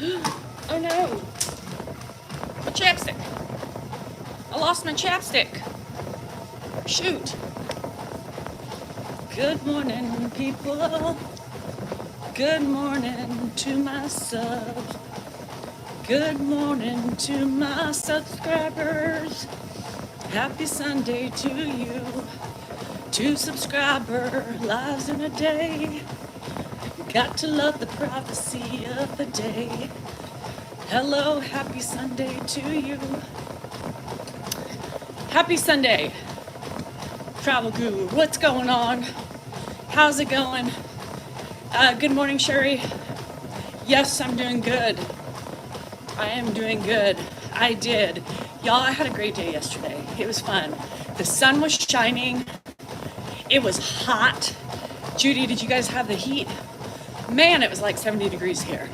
Oh no. My chapstick. I lost my chapstick. Shoot. Good morning, people. Good morning to my subs. Good morning to my subscribers. Happy Sunday to you. 2 subscriber lives in a day. Got to love the prophecy of the day. Hello, happy Sunday to you. Happy Sunday, Travel Guru. What's going on? How's it going? Good morning, Sherry. Yes, I'm doing good. I am doing good. I did. Y'all, I had a great day yesterday. It was fun. The sun was shining. It was hot. Judy, did you guys have the heat? Man, it was like 70 degrees here.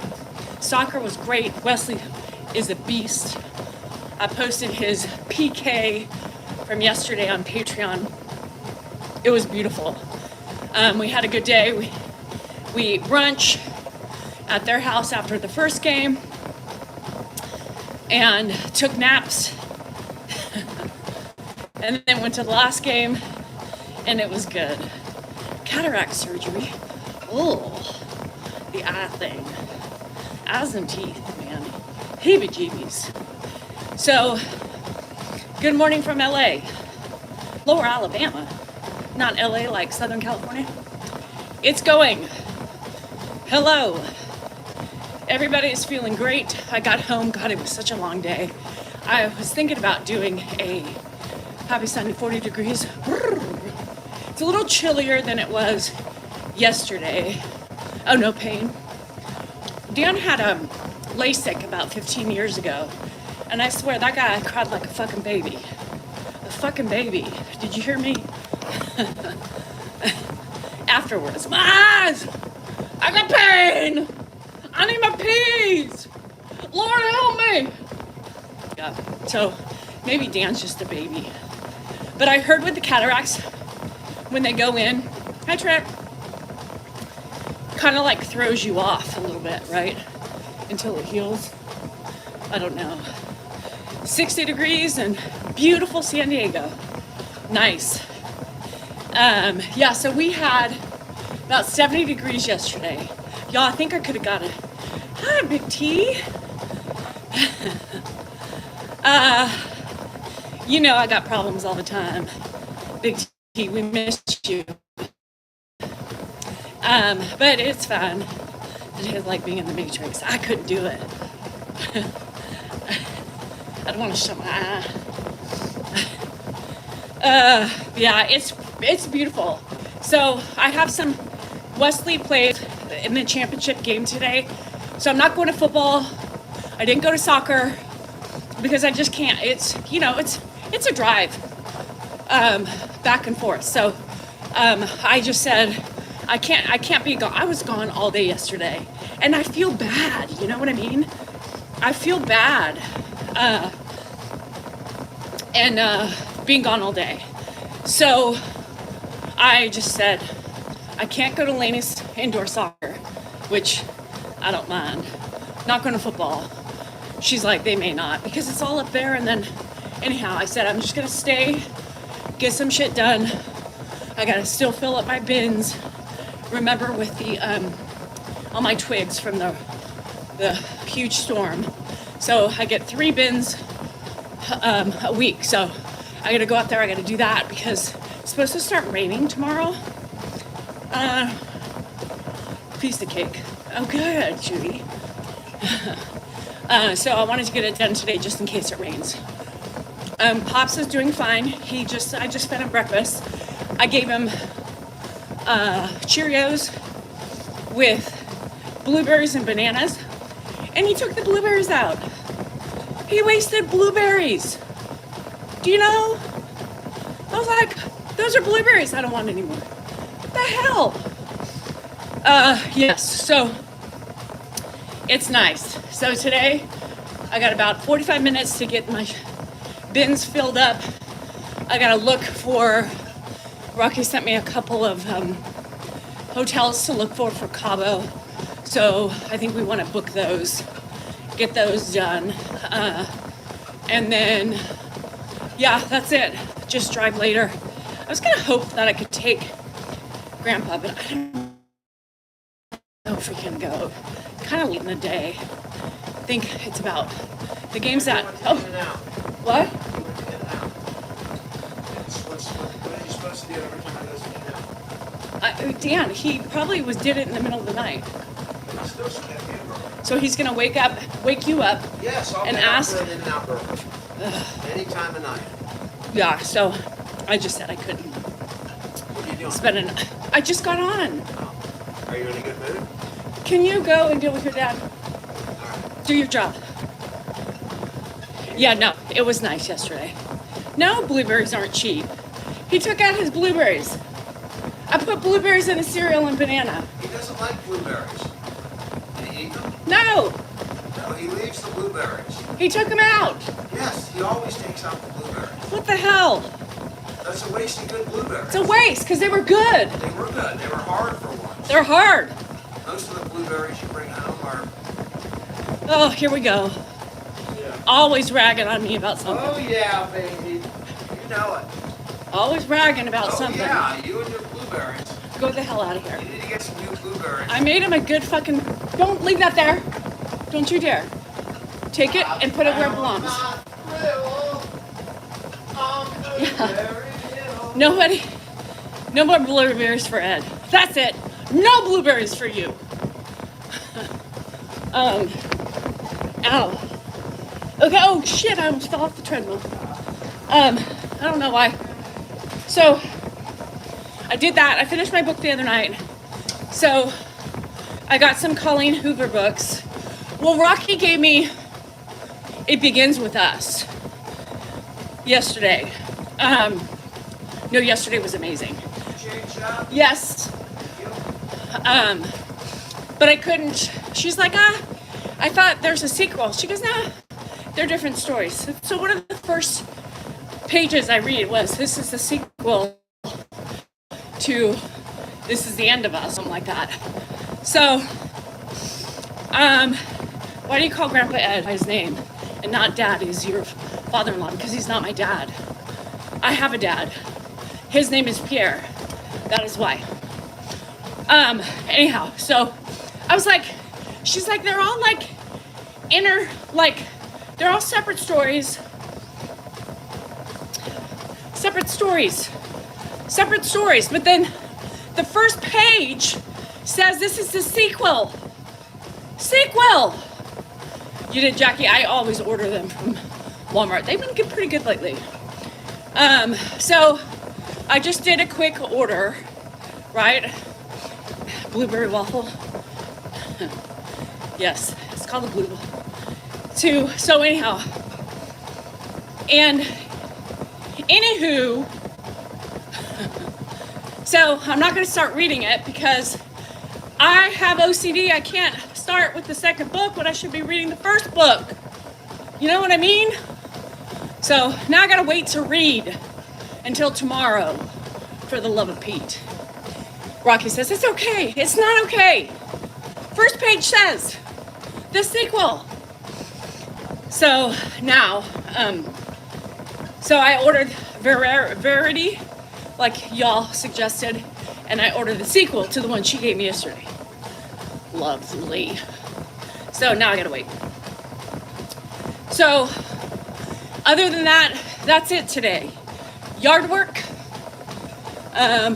Soccer was great. Wesley is a beast. I posted his PK from yesterday on Patreon. It was beautiful. We had a good day. We ate brunch at their house after the first game and took naps and then went to the last game, and it was good. Cataract surgery. Oh, the eye thing. Eyes and teeth, man. Heebie-jeebies. So, good morning from LA. Lower Alabama. Not LA like Southern California. It's going. Hello. Everybody is feeling great. I got home. God, it was such a long day. I was thinking about doing a happy Sunday, 40 degrees. It's a little chillier than it was yesterday. Oh, no pain. Dan had a LASIK about 15 years ago, and I swear that guy cried like a fucking baby. A fucking baby. Did you hear me? Afterwards, my eyes! I got pain! I need my peas! Lord help me! Yeah, so maybe Dan's just a baby. But I heard with the cataracts, when they go in, hi Trip, kind of like throws you off a little bit, right? Until it heals. I don't know. 60 degrees and beautiful San Diego. Nice. Yeah, so we had about 70 degrees yesterday. Y'all, I think I could have got it. Hi, Big T. You know I got problems all the time. Big T, we missed you. But it's fine. It is like being in the Matrix. I couldn't do it. I don't want to shut my eye. Yeah, it's beautiful. So I have some. Wesley played in the championship game today, so I'm not going to football. I didn't go to soccer because I just can't. It's it's a drive back and forth. So I just said I can't be gone. I was gone all day yesterday, and I feel bad. You know what I mean? I feel bad and being gone all day. So I just said I can't go to Laney's indoor soccer, which I don't mind. Not going to football. She's like, they may not, because it's all up there. And then anyhow, I said I'm just gonna stay, get some shit done. I gotta still fill up my bins. Remember with the all my twigs from the huge storm. So I get 3 bins a week. So I gotta go out there, I gotta do that because it's supposed to start raining tomorrow. Piece of cake. Oh good, Judy. So I wanted to get it done today just in case it rains. Pops is doing fine. I just fed him breakfast. I gave him Cheerios with blueberries and bananas, and he took the blueberries out. He wasted blueberries. Do you know? I was like, those are blueberries I don't want anymore. What the hell? Yes, so it's nice. So today I got about 45 minutes to get my bins filled up. I gotta look for, Rocky sent me a couple of hotels to look for Cabo. So I think we want to book those. get those done. And then, yeah, that's it. Just drive later. I was gonna hope that I could take Grandpa, but I don't know if we can go. Kind of late in the day. I think it's about, the game's at, oh, what? What are you supposed to do every time it goes in and out? Dan, he probably did it in the middle of the night. But it's still should have been burger. So he's gonna wake you up. Yes, I'll and get up ask. for an in-and-out burger. Any time of night. Yeah, so I just said I couldn't What are you doing? spend an. I just got on. Oh. Are you in a good mood? Can you go and deal with your dad? All right. Do your job. Yeah, no, it was nice yesterday. No, blueberries aren't cheap. He took out his blueberries. I put blueberries in a cereal and banana. He doesn't like blueberries. Did he eat them? No, No, he leaves the blueberries. he took them out. Yes, he always takes out the blueberries. What the hell? That's a waste of good blueberries. It's a waste because they were good. They were good. They were hard for once. They're hard. Most of the blueberries you bring home are... Oh, here we go. Yeah. Always ragging on me about something. Oh, yeah, baby. You know it. Always bragging about Oh, something. yeah, you and your blueberries. Go the hell out of here. You need to get some new blueberries. I made him a good fucking. Don't leave that there. Don't you dare. Take it and put it where it belongs. Yeah. Nobody. No more blueberries for Ed. That's it. No blueberries for you. Ow. Okay. Oh shit! I almost fell off the treadmill. I don't know why. So I did that. I finished my book the other night. So I got some Colleen Hoover books. Well, Rocky gave me It Begins With Us yesterday. No, yesterday was amazing. Yes. But I couldn't. She's like, I thought there's a sequel. She goes, nah, they're different stories. So one of the first pages I read was, this is the sequel to This Is the End of Us, something like that. So, why do you call Grandpa Ed by his name and not Dad? Is your father-in-law? Because he's not my dad. I have a dad. His name is Pierre. That is why. Anyhow, so I was like, she's like, they're all like they're all separate stories. Separate stories. But then the first page says this is the sequel. You did, Jackie? I always order them from Walmart. They've been pretty good lately. So I just did a quick order, right? Blueberry waffle. Yes, it's called a blue. So anyhow, and anywho, so I'm not going to start reading it because I have OCD. I can't start with the second book when I should be reading the first book. You know what I mean? So now I got to wait to read until tomorrow, for the love of Pete. Rocky says, it's okay. It's not okay. First page says the sequel. So now, so I ordered Verity, like y'all suggested, and I ordered the sequel to the one she gave me yesterday. Lovely. So now I gotta wait. So, other than that, that's it today. Yard work,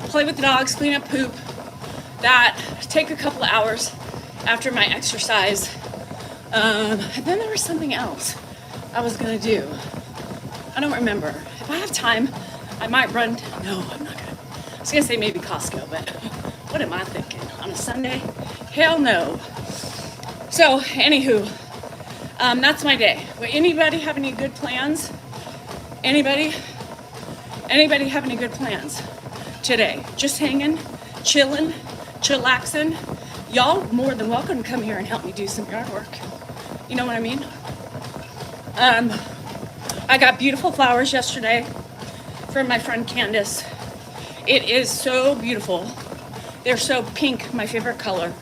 play with the dogs, clean up poop. That take a couple of hours after my exercise. And then there was something else I was gonna do. I don't remember. If I have time, I might run. No, I'm not gonna. I was gonna say maybe Costco, but what am I thinking? On a Sunday? Hell no. So, anywho, that's my day. Anybody have any good plans? Anybody have any good plans today? Just hanging, chilling, chillaxing. Y'all more than welcome to come here and help me do some yard work. You know what I mean? I got beautiful flowers yesterday from my friend Candace. It is so beautiful. They're so pink, my favorite color.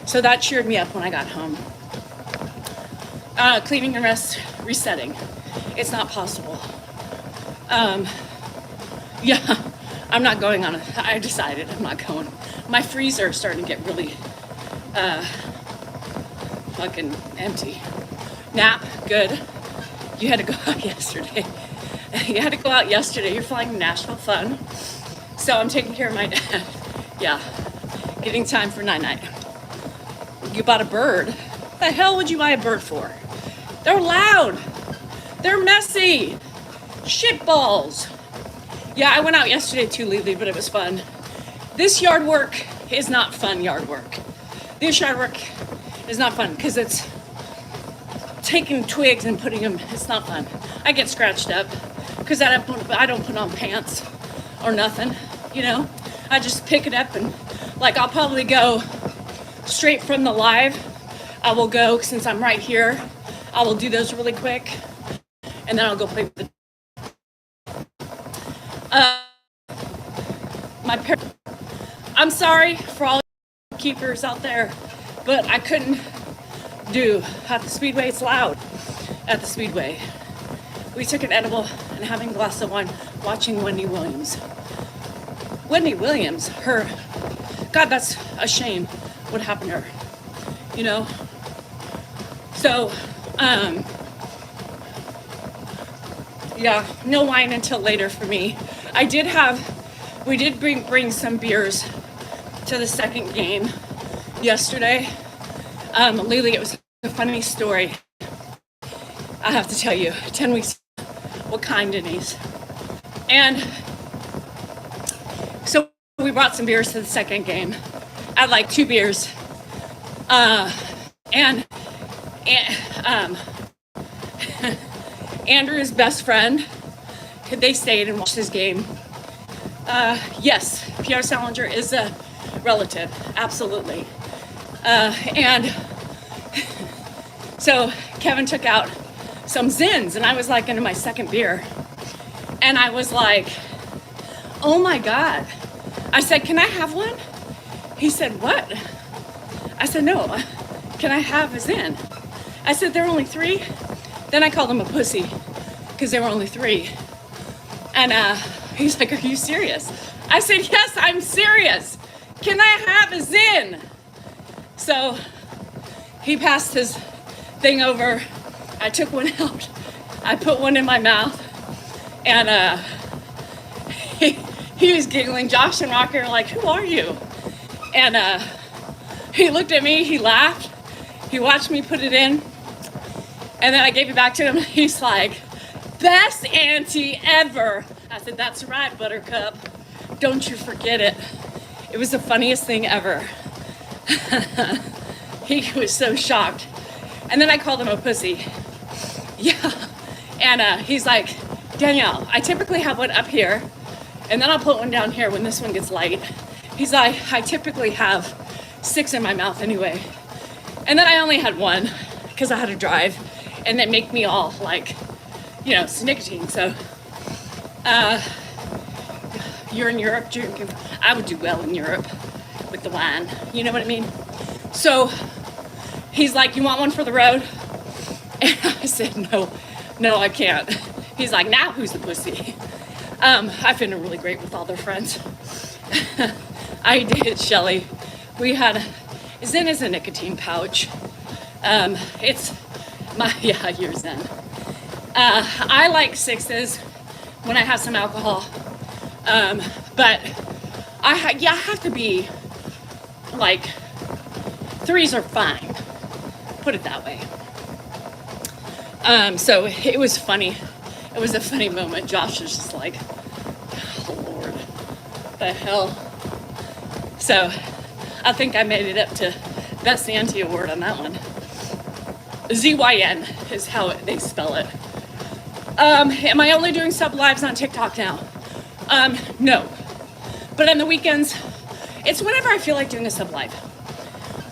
So that cheered me up when I got home. cleaning and resetting. It's not possible. Yeah, I'm not going on it. I decided I'm not going. My freezer is starting to get really fucking empty. Nap, good. You had to go out yesterday. You had to go out yesterday. You're flying to Nashville, fun. So I'm taking care of my dad. Yeah, getting time for night-night. You bought a bird. What the hell would you buy a bird for? They're loud. They're messy. Shit balls. Yeah, I went out yesterday too, Lily, but it was fun. This yard work is not fun yard work. This yard work is not fun because it's taking twigs and putting them, it's not fun. I get scratched up because I don't put on pants or nothing, you know? I just pick it up and like I'll probably go straight from the live. I will go, since I'm right here, I will do those really quick and then I'll go play with the I'm sorry for all keepers out there, but I couldn't do at the Speedway. It's loud at the Speedway. We took an edible and having a glass of wine, watching Wendy Williams. Wendy Williams, God, that's a shame what happened to her, you know? So, yeah, no wine until later for me. We did bring some beers to the second game yesterday. Lily, it was a funny story. I have to tell you, 10 weeks, what kind, Denise? And so we brought some beers to the second game. I had like 2 beers. And Andrew's best friend, they stayed and watched his game. Yes, Danielle Salinger is a relative, absolutely. And so Kevin took out some Zins and I was like into my second beer. And I was like, oh my God. I said, can I have one? He said, what? I said, no, can I have a Zin? I said, there are only 3. Then I called him a pussy because there were only 3. And he's like, are you serious? I said, yes, I'm serious. Can I have a Zin? So he passed his thing over. I took one out. I put one in my mouth. And he was giggling. Josh and Rocker were like, who are you? And he looked at me. He laughed. He watched me put it in. And then I gave it back to him. He's like, best auntie ever. I said, that's right, Buttercup. Don't you forget it. It was the funniest thing ever. He was so shocked. And then I called him a pussy. Yeah. And he's like, Danielle, I typically have one up here, and then I'll put one down here when this one gets light. He's like, I typically have 6 in my mouth anyway. And then I only had 1 because I had to drive, and they make me all like, you know, it's nicotine. So you're in Europe drinking. I would do well in Europe with the wine. You know what I mean? So he's like, you want one for the road? And I said, no, I can't. He's like, now who's the pussy? I fit in really great with all their friends. I dated Shelly. We had, Zen is a nicotine pouch. It's my, yeah, you're Zen. I like 6s when I have some alcohol. But I have to be like, 3s are fine. Put it that way. So it was funny. It was a funny moment. Josh was just like, oh Lord, the hell. So I think I made it up to Best Auntie Award on that one. ZYN is how they spell it. Am I only doing sub lives on TikTok now? No. But on the weekends, it's whenever I feel like doing a sub live.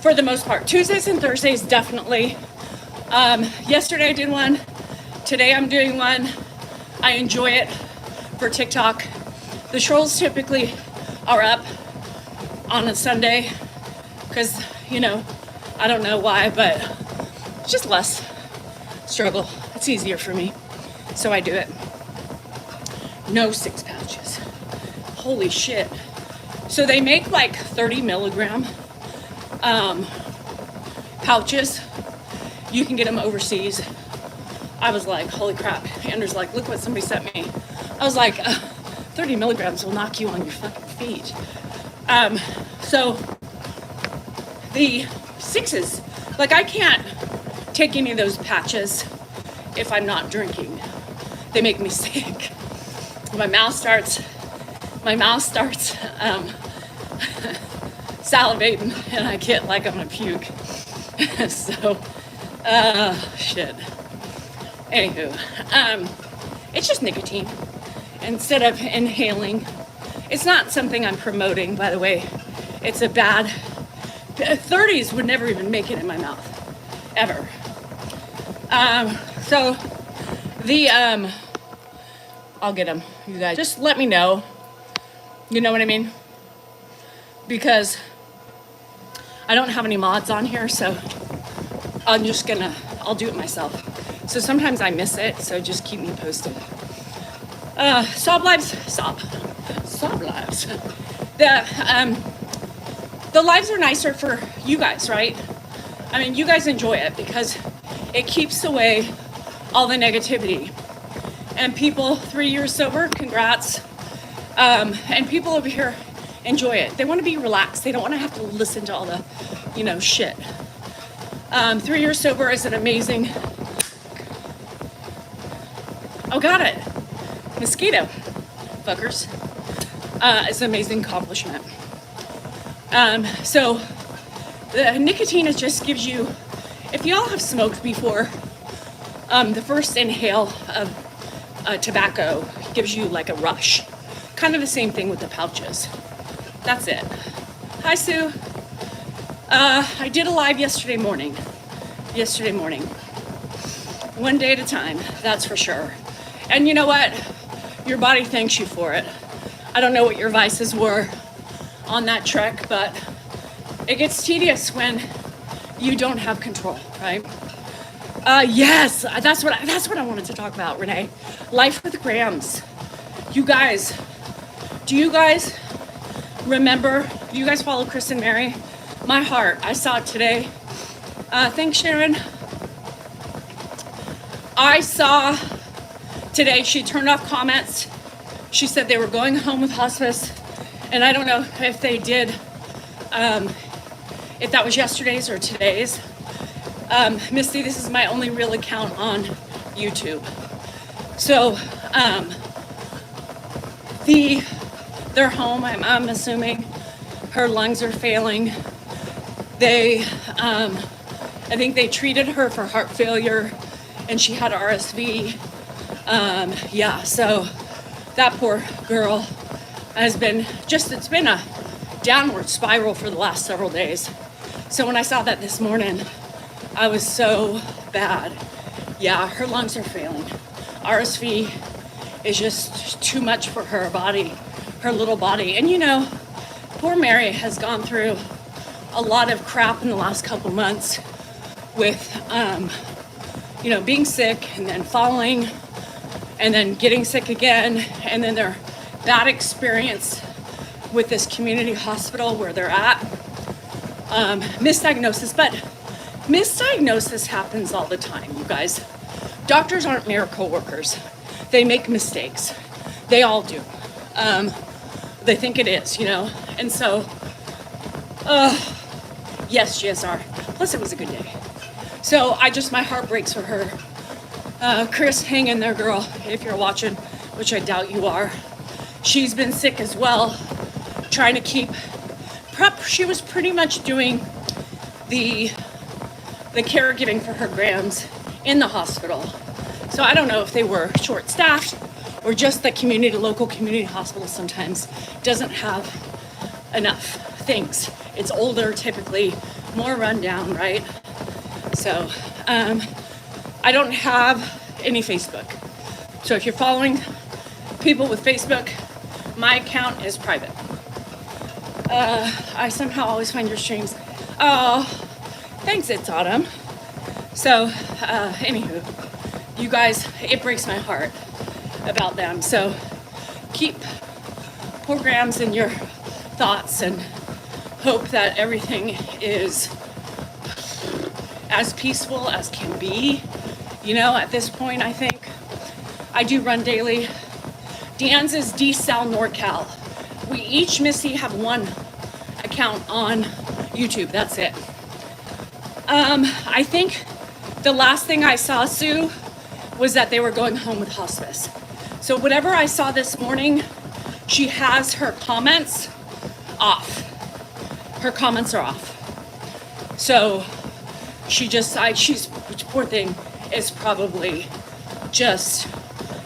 For the most part. Tuesdays and Thursdays, definitely. Yesterday I did one. Today I'm doing one. I enjoy it for TikTok. The trolls typically are up on a Sunday because, you know, I don't know why, but it's just less struggle. It's easier for me, so I do it. No 6 pouches. Holy shit. So they make like 30 milligram pouches. You can get them overseas. I was like, holy crap. Andrew's like, look what somebody sent me. I was like, 30 milligrams will knock you on your fucking feet. So the 6s, like I can't take any of those patches if I'm not drinking. They make me sick. My mouth starts salivating and I get like I'm gonna puke. So, shit. Anywho, it's just nicotine. Instead of inhaling, it's not something I'm promoting, by the way. It's a bad, 30s would never even make it in my mouth, ever. So the, I'll get them, you guys. Just let me know, you know what I mean? Because I don't have any mods on here, so I'll do it myself. So sometimes I miss it, so just keep me posted. Sob lives. The lives are nicer for you guys, right? I mean, you guys enjoy it because it keeps away all the negativity. And people 3 years sober, congrats. And people over here enjoy it. They want to be relaxed. They don't want to have to listen to all the, shit. 3 years sober is an amazing. Oh, got it. Mosquito, fuckers. It's an amazing accomplishment. So the nicotine, it just gives you, if y'all have smoked before, the first inhale of tobacco gives you like a rush. Kind of the same thing with the pouches. That's it. Hi, Sue. I did a live yesterday morning. One day at a time, that's for sure. And you know what? Your body thanks you for it. I don't know what your vices were on that trek, but it gets tedious when you don't have control, right? Yes, that's what I wanted to talk about, Renee. Life with grams. You guys, do you guys remember? Do you guys follow Chris and Mary? My heart, I saw it today. Thanks, Sharon. I saw today she turned off comments. She said they were going home with hospice, and I don't know if they did, if that was yesterday's or today's. Misty, this is my only real account on YouTube. So they're home. I'm assuming her lungs are failing. I think they treated her for heart failure, and she had RSV. So that poor girl has been it's been a downward spiral for the last several days. So when I saw that this morning, I was so bad. Yeah, her lungs are failing. RSV is just too much for her body, her little body. And poor Mary has gone through a lot of crap in the last couple months with, being sick and then falling and then getting sick again. And then their bad experience with this community hospital where they're at. Misdiagnosis, but misdiagnosis happens all the time, you guys. Doctors aren't miracle workers. They make mistakes. They all do. They think it is, And so, yes, GSR. Plus, it was a good day. So my heart breaks for her. Chris, hang in there, girl, if you're watching, which I doubt you are. She's been sick as well, trying to keep prep. She was pretty much doing the caregiving for her grams in the hospital. So I don't know if they were short-staffed or just the local community hospital sometimes doesn't have enough things. It's older, typically, more rundown, right? So I don't have any Facebook. So if you're following people with Facebook, my account is private. I somehow always find your streams. Oh, thanks, it's autumn. So, anywho. you guys, it breaks my heart about them. So keep poor Grams in your thoughts and hope that everything is as peaceful as can be. You know, at this point, I think I do run daily. Dan's is D-Sal NorCal. We each, Missy, have one account on YouTube. That's it. I think the last thing I saw, Sue, was that they were going home with hospice. So whatever I saw this morning, she has her comments off. Her comments are off. So she's, poor thing, is probably just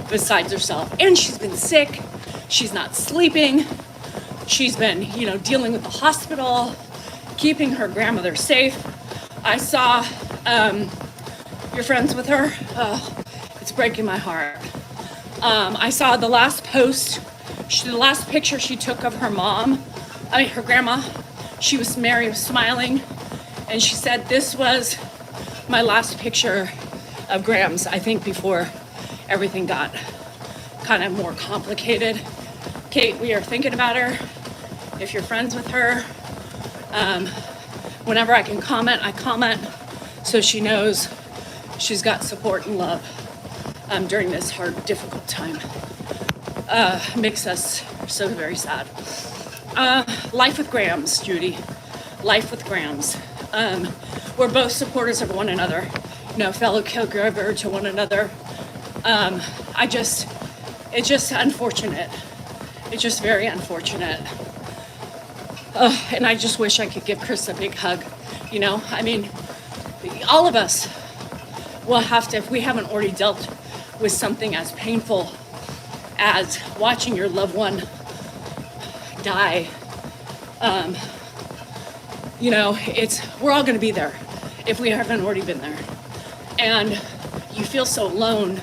besides herself. And she's been sick. She's not sleeping. She's been, you know, dealing with the hospital, keeping her grandmother safe. I saw, you're friends with her? Oh, it's breaking my heart. I saw the last post, the last picture she took of her mom, her grandma. Mary was smiling, and she said, this was my last picture of Grams, I think before everything got kind of more complicated. Kate, we are thinking about her. If you're friends with her, whenever I can comment, I comment so she knows she's got support and love during this hard, difficult time. Makes us so very sad. Life with Grams, Judy. Life with Grams. We're both supporters of one another, you know, fellow caregiver to one another. It's just unfortunate. It's just very unfortunate. And I just wish I could give Chris a big hug. You know, I mean, all of us will have to, if we haven't already dealt with something as painful as watching your loved one die, you know, we're all gonna be there if we haven't already been there. And you feel so alone,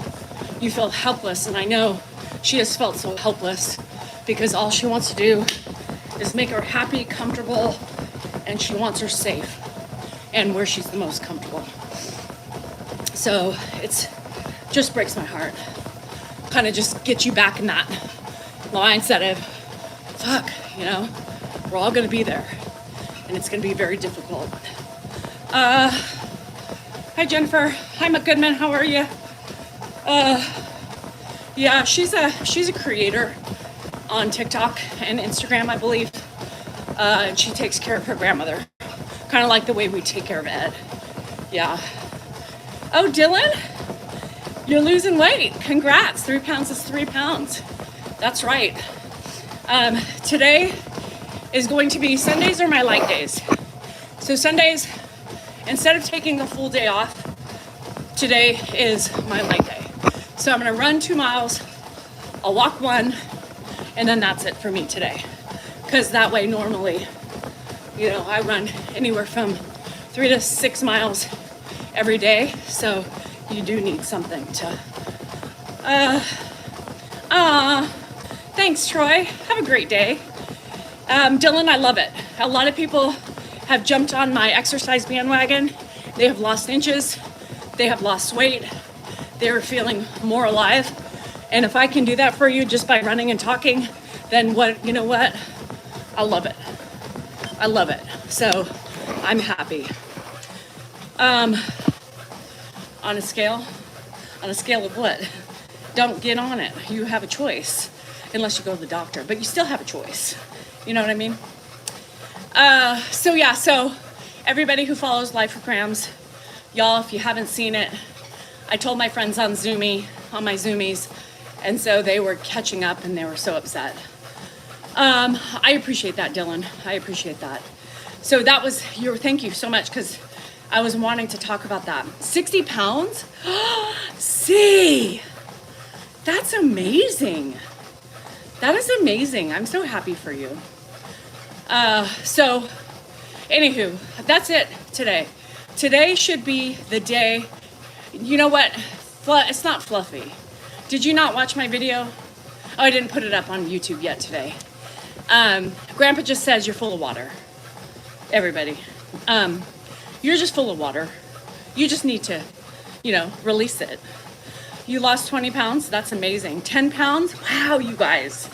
you feel helpless, and I know she has felt so helpless because all she wants to do is make her happy, comfortable, and she wants her safe and where she's the most comfortable. So it's just breaks my heart. Kind of just get you back in that mindset of, fuck, you know, we're all gonna be there and it's gonna be very difficult. Hi Jennifer, hi McGoodman, how are you? Yeah, she's a creator on TikTok and Instagram, I believe. And she takes care of her grandmother, kind of like the way we take care of Ed. Yeah. Oh, Dylan, you're losing weight. Congrats, 3 pounds is 3 pounds. That's right. Today is going to be, Sundays are my light days. So Sundays, instead of taking a full day off, today is my light day. So I'm gonna run 2 miles, I'll walk 1, and then that's it for me today. Because that way normally, you know, I run anywhere from 3 to 6 miles every day. So you do need something to, thanks Troy, have a great day. Dylan, I love it. A lot of people have jumped on my exercise bandwagon. They have lost inches, they have lost weight, they're feeling more alive. And if I can do that for you just by running and talking, then what, you know what? I love it. I love it. So I'm happy. On a scale of what? Don't get on it. You have a choice, unless you go to the doctor, but you still have a choice. You know what I mean? So everybody who follows Life with Grams, y'all, if you haven't seen it, I told my friends on my Zoomies, and so they were catching up and they were so upset. I appreciate that, Dylan. I appreciate that. So that was thank you so much, because I was wanting to talk about that. 60 pounds? See, that's amazing. That is amazing. I'm so happy for you. So, anywho, that's it today. Today should be the day. You know what? It's not fluffy. Did you not watch my video? Oh, I didn't put it up on YouTube yet today. Grandpa just says you're full of water. Everybody. You're just full of water. You just need to, release it. You lost 20 pounds? That's amazing. 10 pounds? Wow, you guys.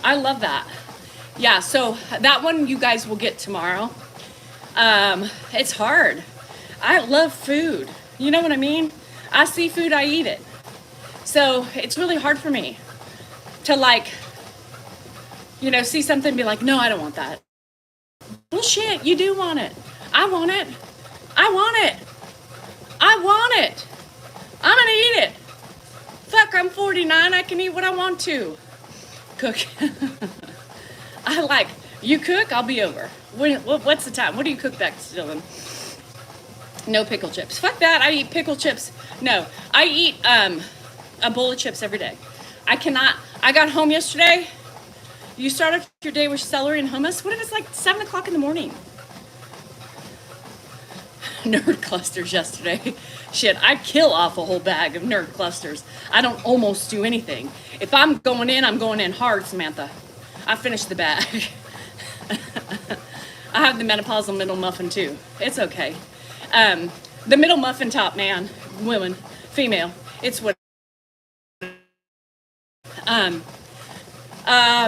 I love that. Yeah, so that one you guys will get tomorrow. It's hard. I love food. You know what I mean? I see food, I eat it. So it's really hard for me to like, you know, see something and be like, no, I don't want that. Bullshit, you do want it. I want it. I want it. I want it. I'm gonna eat it. Fuck, I'm 49, I can eat what I want to. Cook. I like, you cook, I'll be over. What's the time? What do you cook back, Dylan? No pickle chips. Fuck that, I eat pickle chips. No, I eat a bowl of chips every day. I cannot, I got home yesterday. You start off your day with celery and hummus. What if it's like 7 o'clock in the morning? Nerd clusters yesterday. Shit, I kill off a whole bag of nerd clusters. I don't almost do anything. If I'm going in hard, Samantha. I finished the bag. I have the menopausal middle muffin too. It's okay. The middle muffin top, man, woman, female, it's what.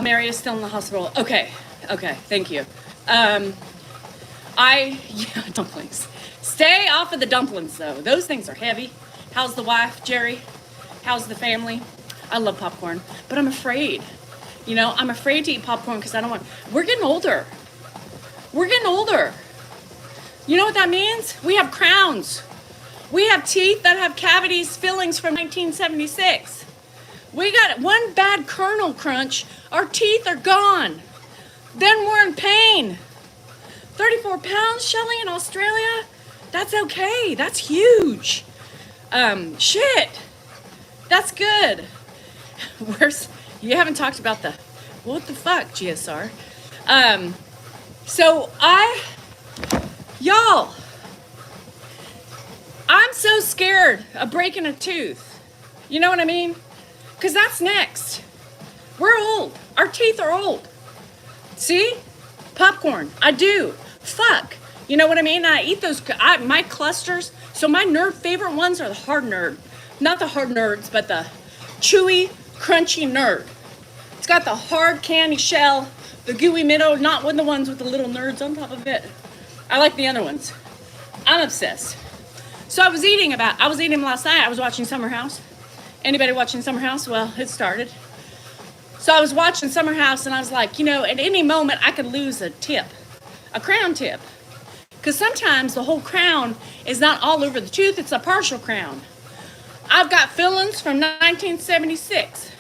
Mary is still in the hospital. Okay, thank you. Yeah, dumplings. Stay off of the dumplings though. Those things are heavy. How's the wife, Jerry? How's the family? I love popcorn, but I'm afraid. You know, I'm afraid to eat popcorn because I don't want, we're getting older. We're getting older. You know what that means? We have crowns. We have teeth that have cavities, fillings from 1976. We got one bad kernel crunch, our teeth are gone. Then we're in pain. 34 pounds, Shelly, in Australia? That's okay, that's huge. Shit, that's good. You haven't talked about what the fuck, GSR? Y'all, I'm so scared of breaking a tooth. You know what I mean? Because that's next. We're old. Our teeth are old. See? Popcorn. I do. Fuck. You know what I mean? I eat those. My clusters. So my favorite ones are the hard nerd. Not the hard nerds, but the chewy, crunchy nerd. It's got the hard candy shell, the gooey middle, not one of the ones with the little nerds on top of it. I like the other ones. I'm obsessed. So I was eating last night. I was watching Summer House. Anybody watching Summer House? Well, it started. So I was watching Summer House and I was like, you know, at any moment I could lose a crown tip. Because sometimes the whole crown is not all over the tooth, it's a partial crown. I've got fillings from 1976.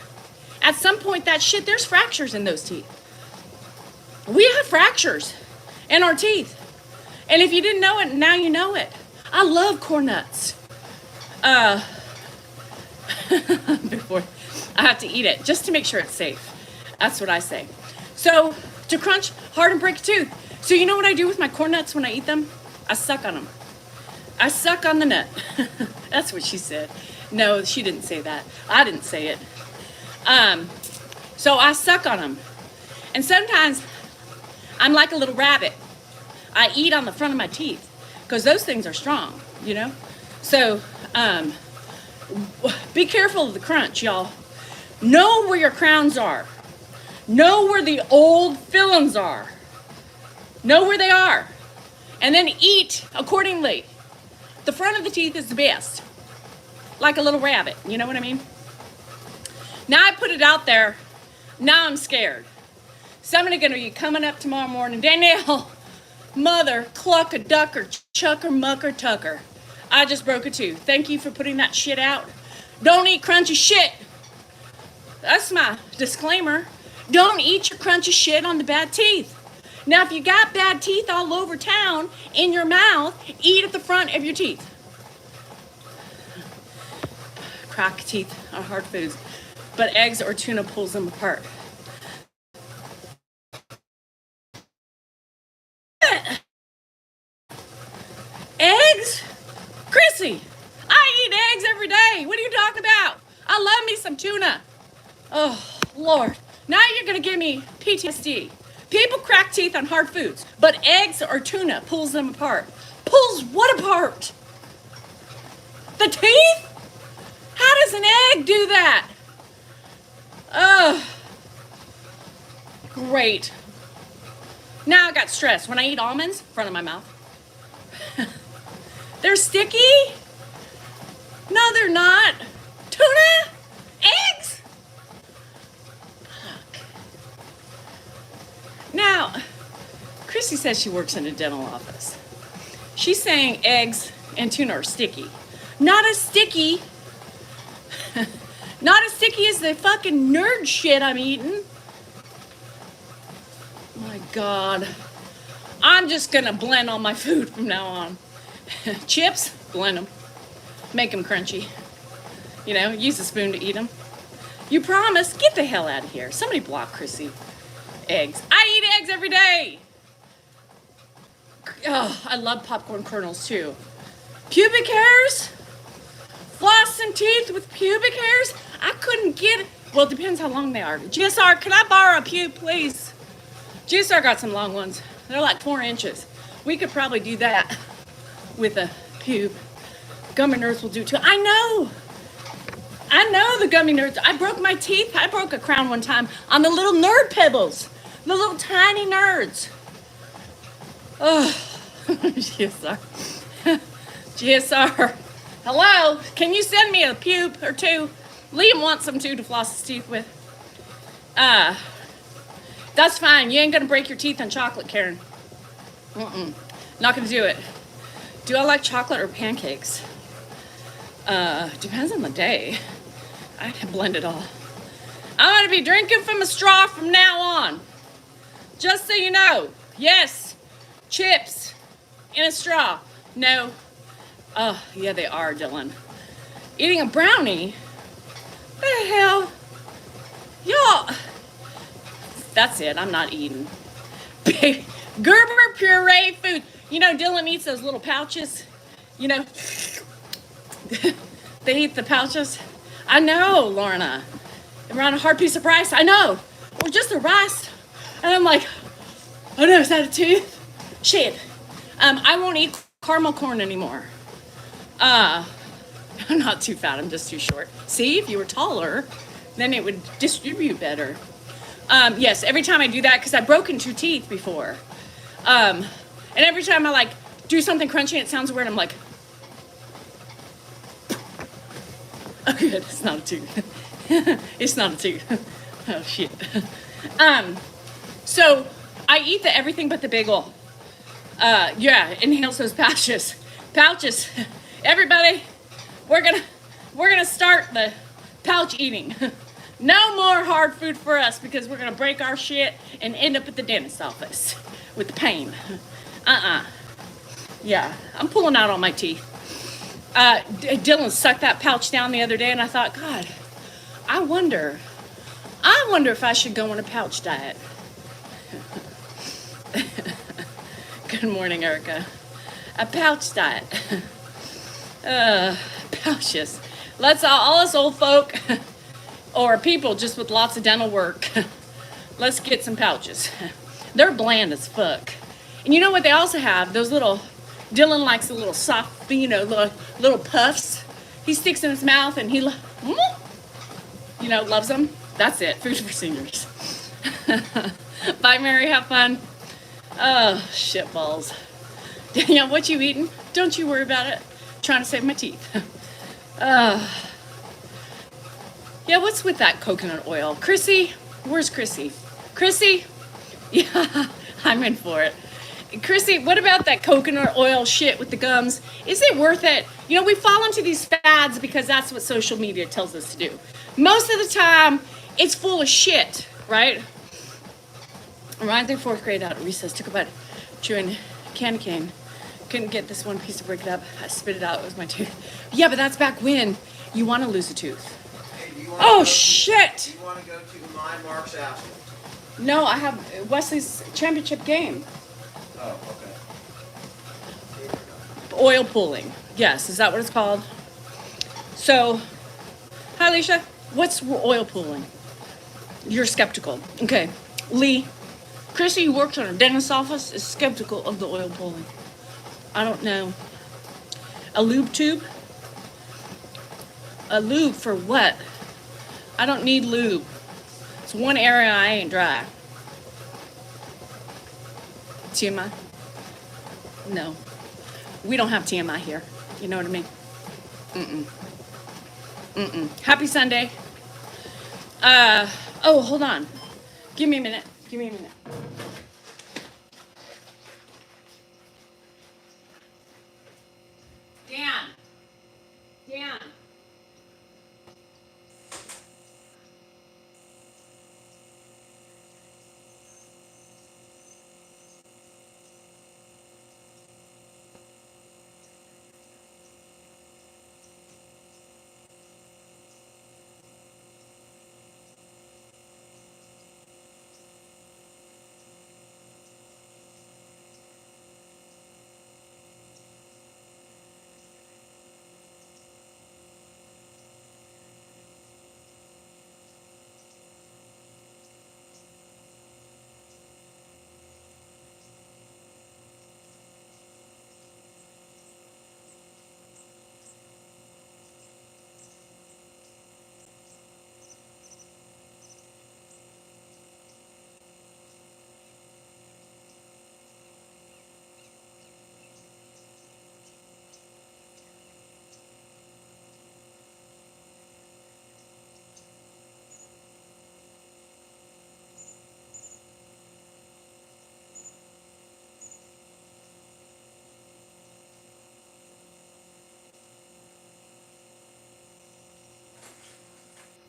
At some point there's fractures in those teeth. We have fractures in our teeth. And if you didn't know it, now you know it. I love corn nuts. Before I have to eat it just to make sure it's safe. That's what I say. So to crunch hard and break a tooth. So you know what I do with my corn nuts when I eat them? I suck on them. I suck on the nut. That's what she said. No, she didn't say that. I didn't say it. So I suck on them. And sometimes I'm like a little rabbit. I eat on the front of my teeth because those things are strong, you know? So, be careful of the crunch, y'all. Know where your crowns are. Know where the old fillings are. Know where they are. And then eat accordingly. The front of the teeth is the best. Like a little rabbit, you know what I mean? Now I put it out there. Now I'm scared. Somebody gonna be coming up tomorrow morning. Danielle, mother, cluck a ducker, chucker, mucker, tucker. I just broke a tooth. Thank you for putting that shit out. Don't eat crunchy shit. That's my disclaimer. Don't eat your crunchy shit on the bad teeth. Now, if you got bad teeth all over town, in your mouth, eat at the front of your teeth. Crack teeth are hard foods, but eggs or tuna pulls them apart. Eggs? Chrissy, I eat eggs every day. What are you talking about? I love me some tuna. Oh, Lord. Now you're going to give me PTSD. People crack teeth on hard foods, but eggs or tuna pulls them apart. Pulls what apart? The teeth? How does an egg do that? Oh, great. Now I got stressed. When I eat almonds, front of my mouth. They're sticky? No, they're not. Tuna? Eggs? Fuck. Now, Chrissy says she works in a dental office. She's saying eggs and tuna are sticky. Not as sticky. Not as sticky as the fucking nerd shit I'm eating. My God. I'm just gonna blend all my food from now on. Chips, blend them. Make them crunchy. You know, use a spoon to eat them. You promise? Get the hell out of here. Somebody block Chrissy. Eggs. I eat eggs every day. Oh, I love popcorn kernels too. Pubic hairs? Flossing teeth with pubic hairs? I couldn't get it. Well, it depends how long they are. GSR, can I borrow a pube, please? GSR got some long ones. They're like 4 inches. We could probably do that with a pube. Gummy nerds will do too. I know the gummy nerds. I broke my teeth. I broke a crown one time on the little nerd pebbles. The little tiny nerds. Oh, GSR. GSR. Hello? Can you send me a pube or two? Liam wants some too to floss his teeth with. That's fine. You ain't gonna break your teeth on chocolate, Karen. Not gonna do it. Do I like chocolate or pancakes? Depends on the day. I can blend it all. I'm gonna be drinking from a straw from now on. Just so you know. Yes, chips in a straw. No. Oh, yeah, they are, Dylan. Eating a brownie? What the hell? Y'all. That's it. I'm not eating. Gerber puree food. You know, Dylan eats those little pouches. You know, they eat the pouches. I know, Lorna. Around a hard piece of rice. I know. Or just the rice. And I'm like, oh no, is that a tooth? Shit. I won't eat caramel corn anymore. I'm not too fat. I'm just too short. See, if you were taller, then it would distribute better. Yes, every time I do that, because I've broken 2 teeth before. And every time I like do something crunchy and it sounds weird, I'm like, oh good, it's not a tooth. It's not a tooth. Oh shit. So I eat the everything but the bagel. Yeah, inhales those pouches. Pouches. Everybody, we're gonna start the pouch eating. No more hard food for us because we're gonna break our shit and end up at the dentist's office with the pain. Yeah, I'm pulling out all my teeth. Dylan sucked that pouch down the other day and I thought, God, I wonder if I should go on a pouch diet. Good morning, Erica. A pouch diet. Pouches. Let's all us old folk or people just with lots of dental work, let's get some pouches. They're bland as fuck. And you know what they also have? Those little, Dylan likes the little soft, you know, little puffs. He sticks in his mouth and he, you know, loves them. That's it. Food for seniors. Bye, Mary. Have fun. Oh, shit balls. Danielle, what you eating? Don't you worry about it. Trying to save my teeth. Yeah, what's with that coconut oil? Chrissy? Where's Chrissy? Chrissy? Yeah, I'm in for it. Chrissy, what about that coconut oil shit with the gums? Is it worth it? You know, we fall into these fads because that's what social media tells us to do. Most of the time, it's full of shit, right? Right in 4th grade out at recess, took a bite, chewing candy cane. Couldn't get this one piece to break it up. I spit it out. It was my tooth. Yeah, but that's back when you want to lose a tooth. Oh, shit! Do you want to go to my Mark's house? No, I have Wesley's championship game. Oh, okay. Oil pulling. Yes, is that what it's called? So, hi, Alicia. What's oil pulling? You're skeptical. Okay. Lee, Chrissy, who works in a dentist's office, is skeptical of the oil pulling. I don't know. A lube tube? A lube for what? I don't need lube. It's one area I ain't dry. TMI? No. We don't have TMI here. You know what I mean? Happy Sunday. Oh, hold on. Give me a minute. Dan.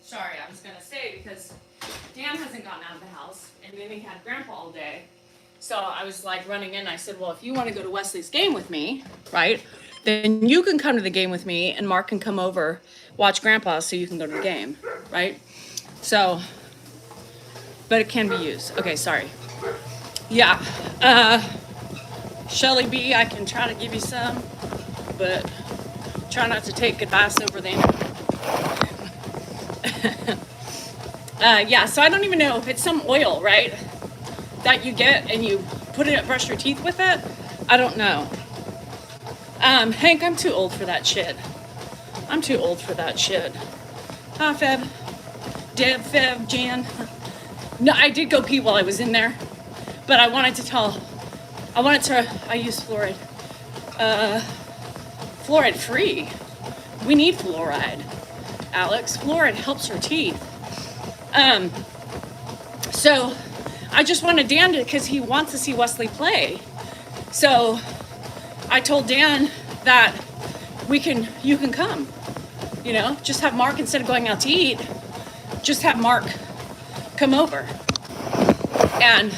Sorry, I was gonna say, because Dan hasn't gotten out of the house, and then he had Grandpa all day. So I was like running in, I said, well, if you wanna go to Wesley's game with me, right, then you can come to the game with me, and Mark can come over, watch Grandpa, so you can go to the game, right? So, but it can be used. Okay, sorry. Yeah, Shelly B, I can try to give you some, but try not to take advice over them. Yeah, so I don't even know if it's some oil, right, that you get and you put it, brush your teeth with it. I don't know. Hank, I'm too old for that shit. Hi, Feb. Deb, Feb, Jan. No, I did go pee while I was in there, but I use fluoride. Fluoride free. We need fluoride, Alex. Fluoride helps your teeth. So I just wanted Dan to, because he wants to see Wesley play. So I told Dan that you can come, just have Mark, instead of going out to eat, just have Mark come over and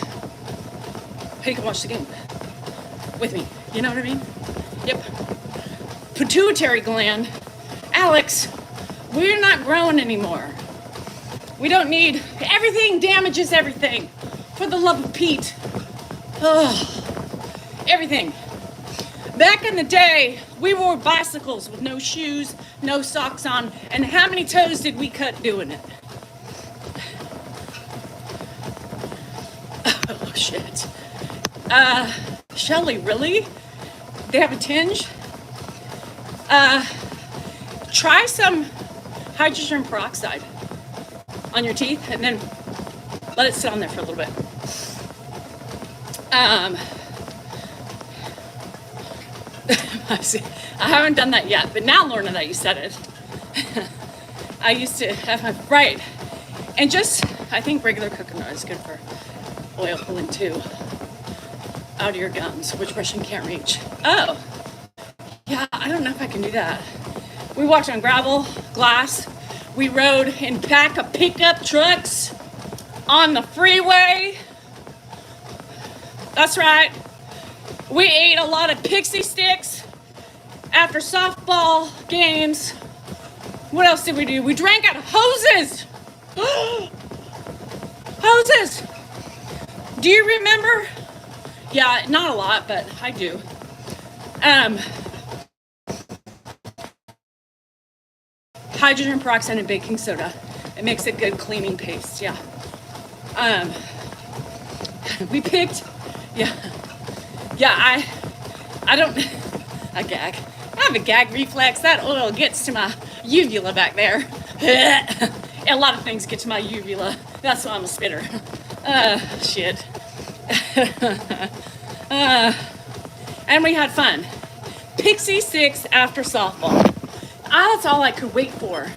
he can watch the game with me. You know what I mean? Yep. Pituitary gland. Alex, we're not growing anymore. We don't need, everything damages everything. For the love of Pete. Oh, everything. Back in the day, we wore bicycles with no shoes, no socks on, and how many toes did we cut doing it? Oh, shit. Shelly, really? They have a tinge? Try some hydrogen peroxide on your teeth and then let it sit on there for a little bit. I haven't done that yet, but now, Lorna, that you said it, I used to have, right, and just, I think regular coconut is good for oil pulling too, out of your gums, which Russian can't reach. Oh, yeah, I don't know if I can do that. We walked on gravel, glass, we rode in back of pickup trucks on the freeway. That's right. We ate a lot of pixie sticks after softball games. What else did we do? We drank out of hoses. Hoses. Do you remember? Yeah, not a lot, but I do. Hydrogen peroxide and baking soda. It makes a good cleaning paste, yeah. We picked, yeah, I don't, I gag. have a gag reflex. That oil gets to my uvula back there. A lot of things get to my uvula. That's why I'm a spitter. Shit. And we had fun. Pixie sticks after softball. That's all I could wait for.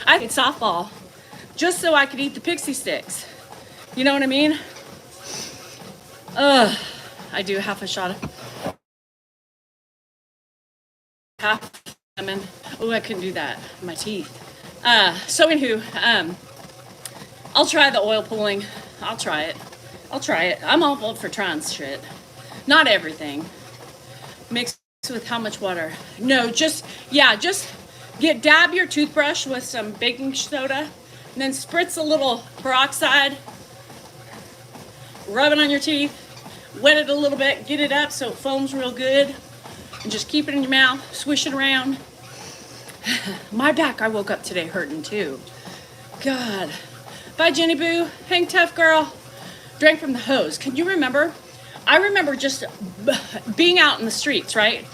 I did softball just so I could eat the pixie sticks. You know what I mean? I do half a shot of half lemon. Oh, I couldn't do that. My teeth. So anywho, I'll try the oil pulling. I'll try it. I'm all up for trying shit. Not everything. Mixed with how much water? No, just dab your toothbrush with some baking soda, and then spritz a little peroxide. Rub it on your teeth. Wet it a little bit. Get it up so it foams real good. And just keep it in your mouth. Swish it around. My back, I woke up today hurting too. God. Bye, Jenny Boo. Hang tough, girl. Drank from the hose. Can you remember? I remember just being out in the streets, right?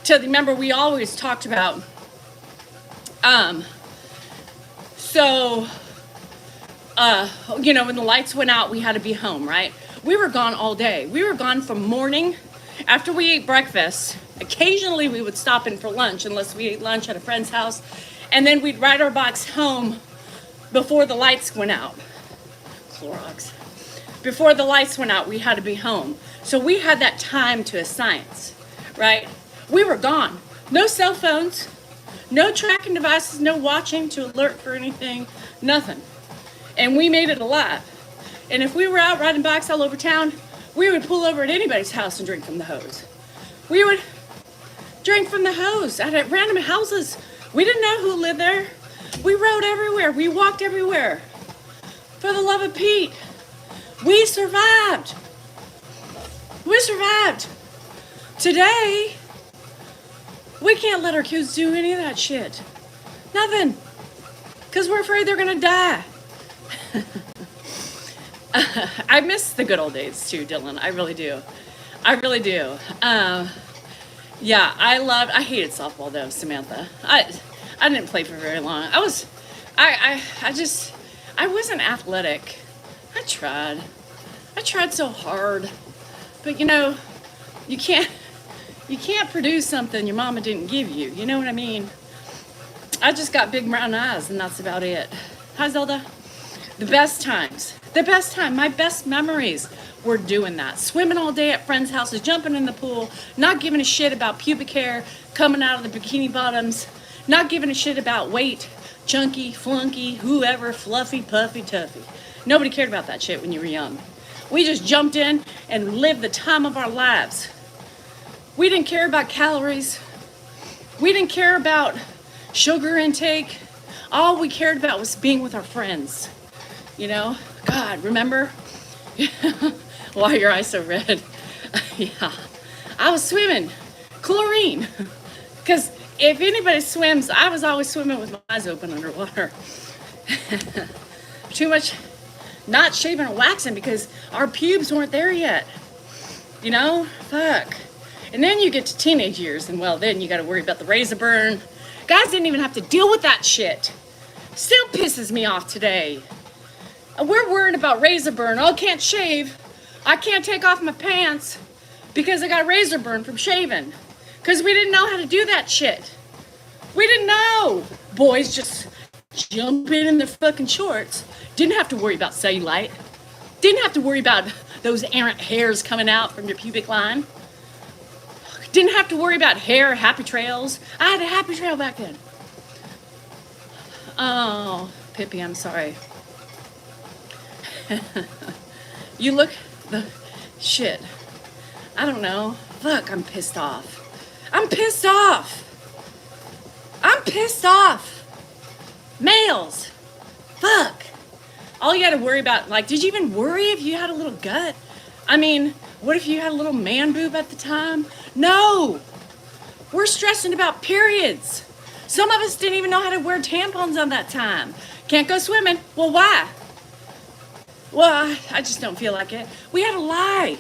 Remember, we always talked about, when the lights went out, we had to be home, right? We were gone all day. We were gone from morning. After we ate breakfast, occasionally we would stop in for lunch, unless we ate lunch at a friend's house. And then we'd ride our bikes home before the lights went out. Clorox. Before the lights went out, we had to be home. So we had that time to a science, right? We were gone. No cell phones, no tracking devices, no watching to alert for anything, nothing. And we made it alive. And if we were out riding bikes all over town, we would pull over at anybody's house and drink from the hose. We would drink from the hose at random houses. We didn't know who lived there. We rode everywhere. We walked everywhere. For the love of Pete, we survived. We survived. Today, we can't let our kids do any of that shit. Nothing. Because we're afraid they're going to die. I miss the good old days too, Dylan. I really do. I hated softball though, Samantha. I didn't play for very long. I wasn't athletic. I tried so hard. But you can't produce something your mama didn't give you. You know what I mean? I just got big brown eyes and that's about it. Hi, Zelda. The best time, my best memories were doing that. Swimming all day at friends' houses, jumping in the pool, not giving a shit about pubic hair coming out of the bikini bottoms, not giving a shit about weight, chunky, flunky, whoever, fluffy, puffy, tuffy. Nobody cared about that shit when you were young. We just jumped in and lived the time of our lives. We didn't care about calories. We didn't care about sugar intake. All we cared about was being with our friends. God, remember? Why are your eyes so red? Yeah, I was swimming. Chlorine. Because if anybody swims, I was always swimming with my eyes open underwater. Too much not shaving or waxing because our pubes weren't there yet. Fuck. And then you get to teenage years and then you got to worry about the razor burn. Guys didn't even have to deal with that shit. Still pisses me off today. We're worried about razor burn. Oh, I can't shave. I can't take off my pants because I got razor burn from shaving. Because we didn't know how to do that shit. We didn't know. Boys just jump in their fucking shorts. Didn't have to worry about cellulite. Didn't have to worry about those errant hairs coming out from your pubic line. Didn't have to worry about hair, happy trails. I had a happy trail back then. Oh, Pippi, I'm sorry. You look the shit. I don't know. Fuck, I'm pissed off. Males. Fuck. All you had to worry about, did you even worry if you had a little gut? I mean, what if you had a little man boob at the time? No. We're stressing about periods. Some of us didn't even know how to wear tampons on that time. Can't go swimming. Well, why? Well, I just don't feel like it. We had to lie.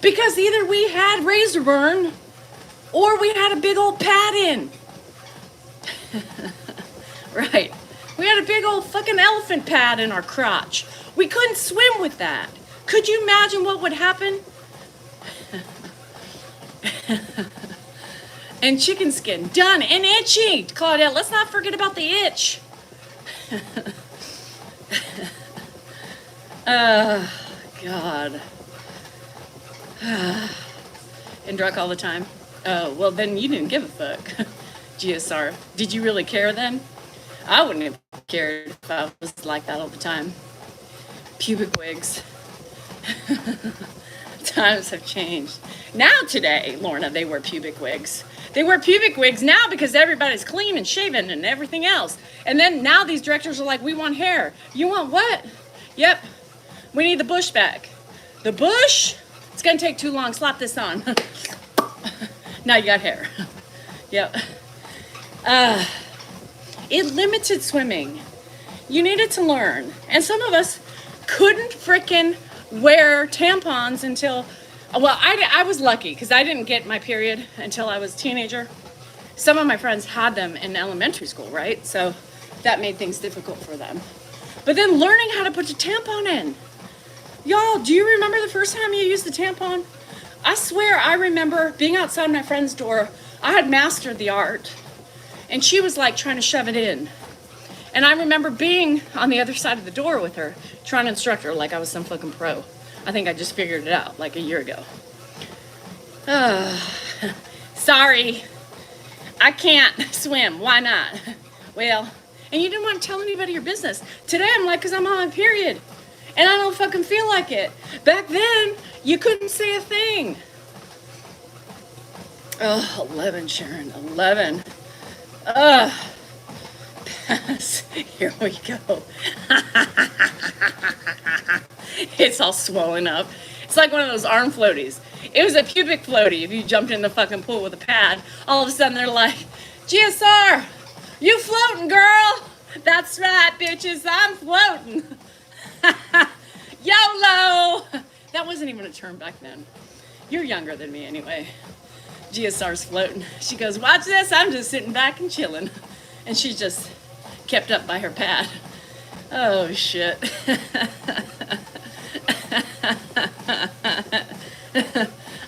Because either we had razor burn Or we had a big old pad in. Right. We had a big old fucking elephant pad in our crotch. We couldn't swim with that. Could you imagine what would happen? And chicken skin, done, and itchy. Claudette, let's not forget about the itch. God. And drunk all the time. Oh, well then you didn't give a fuck. GSR. Did you really care then? I wouldn't have cared if I was like that all the time. Pubic wigs. Times have changed. Now today, Lorna, they wear pubic wigs. They wear pubic wigs now because everybody's clean and shaven and everything else. And then now these directors are like, we want hair. You want what? Yep. We need the bush back. The bush? It's gonna take too long. Slap this on. Now you got hair. Yep. It limited swimming. You needed to learn. And some of us couldn't frickin' wear tampons until, well, I was lucky because I didn't get my period until I was a teenager. Some of my friends had them in elementary school, right? So that made things difficult for them. But then learning how to put a tampon in. Y'all, do you remember the first time you used the tampon? I swear I remember being outside my friend's door. I had mastered the art. And she was like trying to shove it in. And I remember being on the other side of the door with her, trying to instruct her like I was some fucking pro. I think I just figured it out like a year ago. Sorry, I can't swim. Why not? Well, and you didn't want to tell anybody your business. Today I'm like, because I'm on my period. And I don't fucking feel like it. Back then, you couldn't say a thing. Oh, 11, Sharon, 11. Here we go. It's all swollen up. It's like one of those arm floaties. It was a pubic floaty. If you jumped in the fucking pool with a pad, all of a sudden they're like, GSR, you floating, girl. That's right, bitches, I'm floating. YOLO. That wasn't even a term back then. You're younger than me anyway. GSR's floating. She goes, watch this, I'm just sitting back and chilling. And she just kept up by her pad. Oh, shit.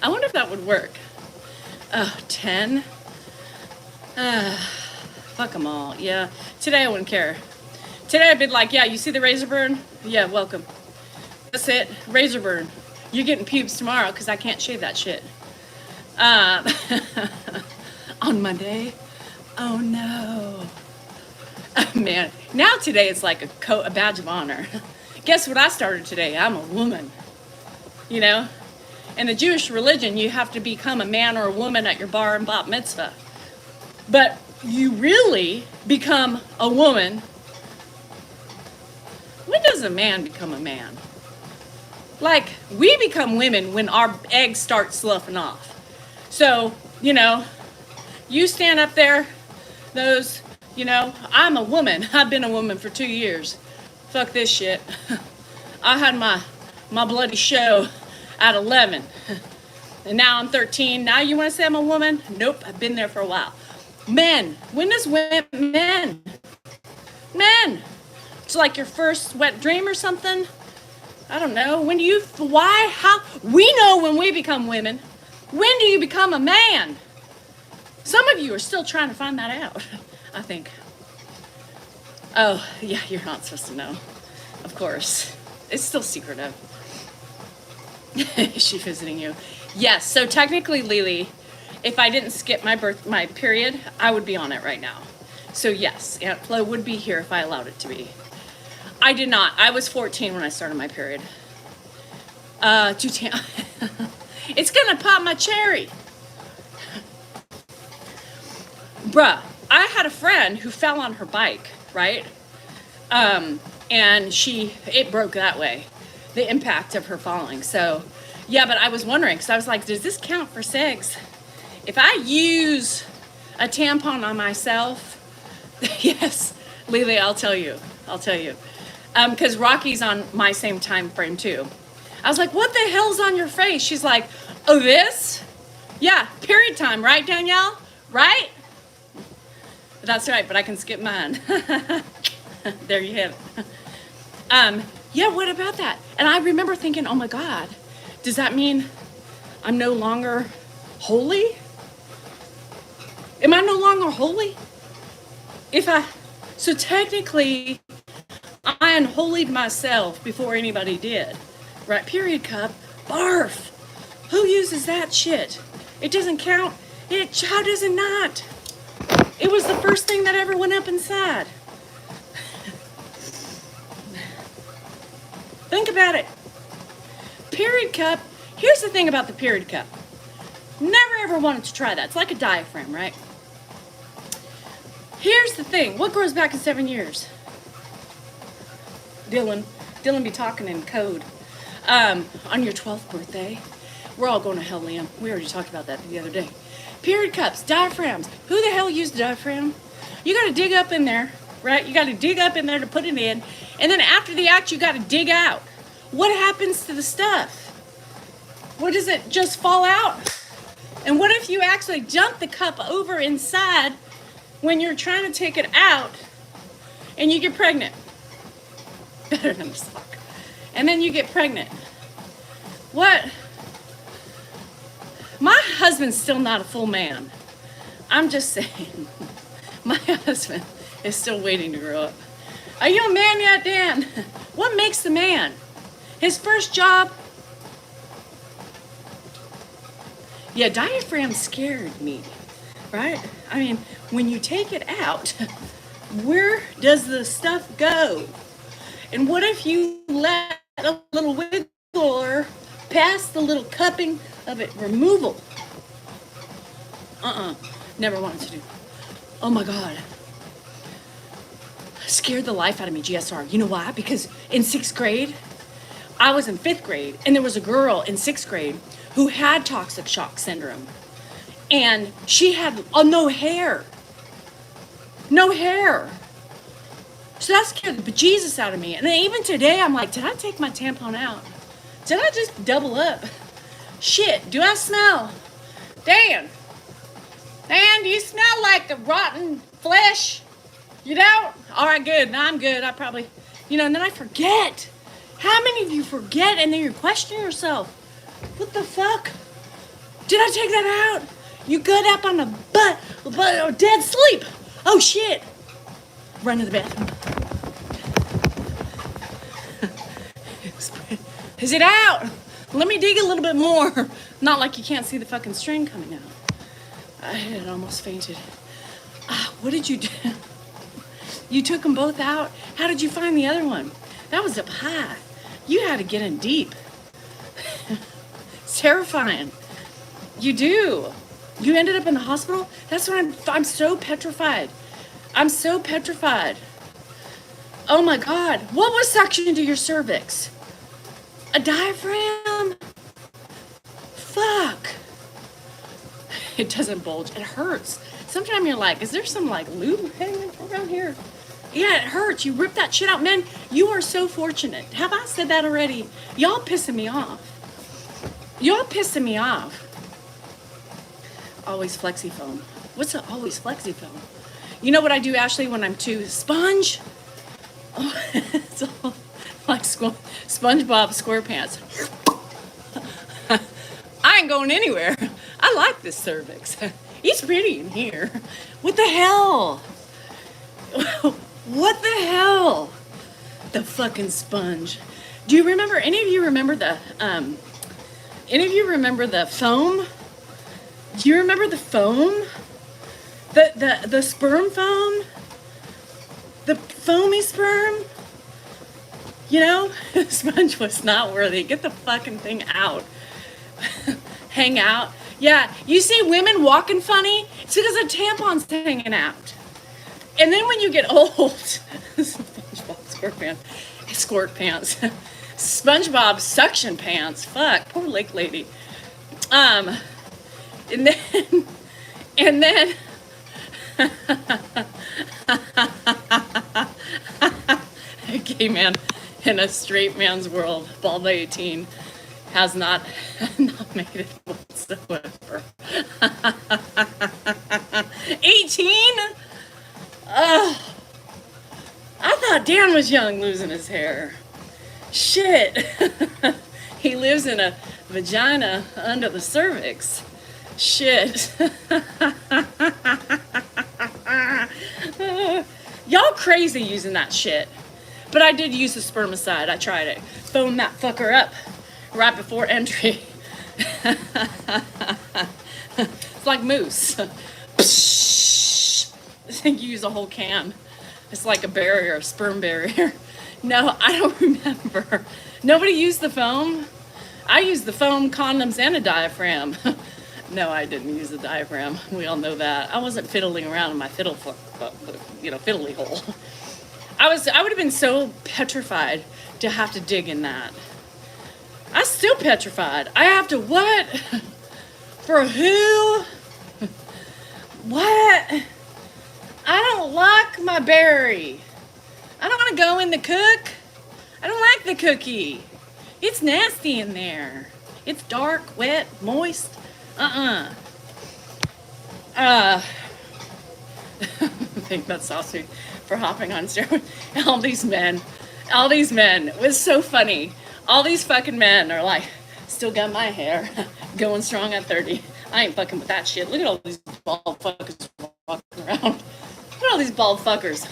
I wonder if that would work. Oh, 10? Fuck them all. Yeah. Today I wouldn't care. Today I'd be like, yeah, you see the razor burn? Yeah, welcome. That's it. Razor burn. You're getting pubes tomorrow because I can't shave that shit. On Monday? Oh, no. Oh, man. Now today it's like a badge of honor. Guess what I started today? I'm a woman. You know? In the Jewish religion, you have to become a man or a woman at your bar and bat mitzvah. But you really become a woman. When does a man become a man? Like, we become women when our eggs start sloughing off. So, you know, you stand up there, those, you know, I'm a woman. I've been a woman for 2 years. Fuck this shit. I had my bloody show at 11. And now I'm 13. Now you want to say I'm a woman? Nope, I've been there for a while. Men. When does men? It's like your first wet dream or something. I don't know. When do you, why, how? We know when we become women. When do you become a man? Some of you are still trying to find that out, I think. Oh, yeah, you're not supposed to know. Of course. It's still secretive. Is she visiting you? Yes, so technically, Lily, if I didn't skip my period, I would be on it right now. So yes, Aunt Flo would be here if I allowed it to be. I did not. I was 14 when I started my period. It's gonna pop my cherry. Bruh, I had a friend who fell on her bike, right? And it broke that way, the impact of her falling. So, yeah, but I was wondering, because I was like, does this count for sex? If I use a tampon on myself, yes, Lily, I'll tell you. Because Rocky's on my same time frame too. I was like, what the hell's on your face? She's like, oh, this? Yeah, period time, right, Danielle? Right? That's right, but I can skip mine. There you have it. Yeah, what about that? And I remember thinking, oh my God, does that mean I'm no longer holy? Am I no longer holy? So technically, I unholied myself before anybody did. Right, period cup, barf. Who uses that shit? It doesn't count. How does it not? It was the first thing that ever went up inside. Think about it. Period cup. Here's the thing about the period cup. Never ever wanted to try that. It's like a diaphragm, right? Here's the thing. What grows back in 7 years? Dylan be talking in code. On your 12th birthday, we're all going to hell, Liam. We already talked about that the other day. Period cups, diaphragms. Who the hell used a diaphragm? You got to dig up in there, right? You got to dig up in there to put it in. And then after the act, you got to dig out. What happens to the stuff? What does it just fall out? And what if you actually dump the cup over inside when you're trying to take it out and you get pregnant? Better than a sock. And then you get pregnant. What? My husband's still not a full man. I'm just saying. My husband is still waiting to grow up. Are you a man yet, Dan? What makes the man? His first job? Yeah, diaphragm scared me, right? I mean, when you take it out, where does the stuff go? And what if you let a little wiggler past the little cupping of it removal? Never wanted to do. Oh my God. Scared the life out of me, GSR. You know why? Because in 6th grade, I was in 5th grade, and there was a girl in 6th grade who had toxic shock syndrome. And she had no hair. No hair. So that scared the bejesus out of me. And then even today, I'm like, did I take my tampon out? Did I just double up? Shit, do I smell? Dan, do you smell like the rotten flesh? You don't? All right, good. Now I'm good. I probably, and then I forget. How many of you forget and then you question yourself? What the fuck? Did I take that out? You got up on a butt or dead sleep. Oh shit. Run to the bathroom. Is it out? Let me dig a little bit more. Not like you can't see the fucking string coming out. I had almost fainted. What did you do? You took them both out? How did you find the other one? That was up high. You had to get in deep. It's terrifying. You do. You ended up in the hospital? That's what I'm so petrified. I'm so petrified. Oh my God. What was suctioned into your cervix? A diaphragm? Fuck. It doesn't bulge. It hurts. Sometimes you're like, is there some like lube hanging around here? Yeah, it hurts. You rip that shit out. Man, you are so fortunate. Have I said that already? Y'all pissing me off. Y'all pissing me off. Always flexi foam. What's a always flexi foam? You know what I do, Ashley, when I'm too sponge? Oh, it's all like SpongeBob SquarePants. I ain't going anywhere. I like this cervix. He's pretty in here. What the hell? What the hell? The fucking sponge. Do you remember, any of you remember the foam? Do you remember the foam? The sperm foam? The foamy sperm? Sponge was not worthy. Get the fucking thing out. Hang out. Yeah, you see women walking funny? It's because a tampon's hanging out. And then when you get old, SpongeBob squirt pants, SpongeBob suction pants. Fuck, poor lake lady. And then, a gay man in a straight man's world, bald by 18, has not made it once. whatsoever. 18? Ugh. I thought Dan was young losing his hair. Shit. He lives in a vagina under the cervix. Shit. Y'all crazy using that shit. But I did use the spermicide. I tried it. Phoned that fucker up right before entry. It's like moose. You use a whole can. It's like a barrier, a sperm barrier. No, I don't remember. Nobody used the foam? I used the foam, condoms, and a diaphragm. No, I didn't use the diaphragm. We all know that. I wasn't fiddling around in my fiddly hole. I would have been so petrified to have to dig in that. I'm still petrified. I have to what? For who? What? I don't like my berry. I don't want to go in the cook. I don't like the cookie. It's nasty in there. It's dark, wet, moist. I think that's saucy for hopping on steroids. All these men. It was so funny. All these fucking men are like, still got my hair, going strong at 30. I ain't fucking with that shit. Look at all these bald fuckers walking around. Look at all these bald fuckers.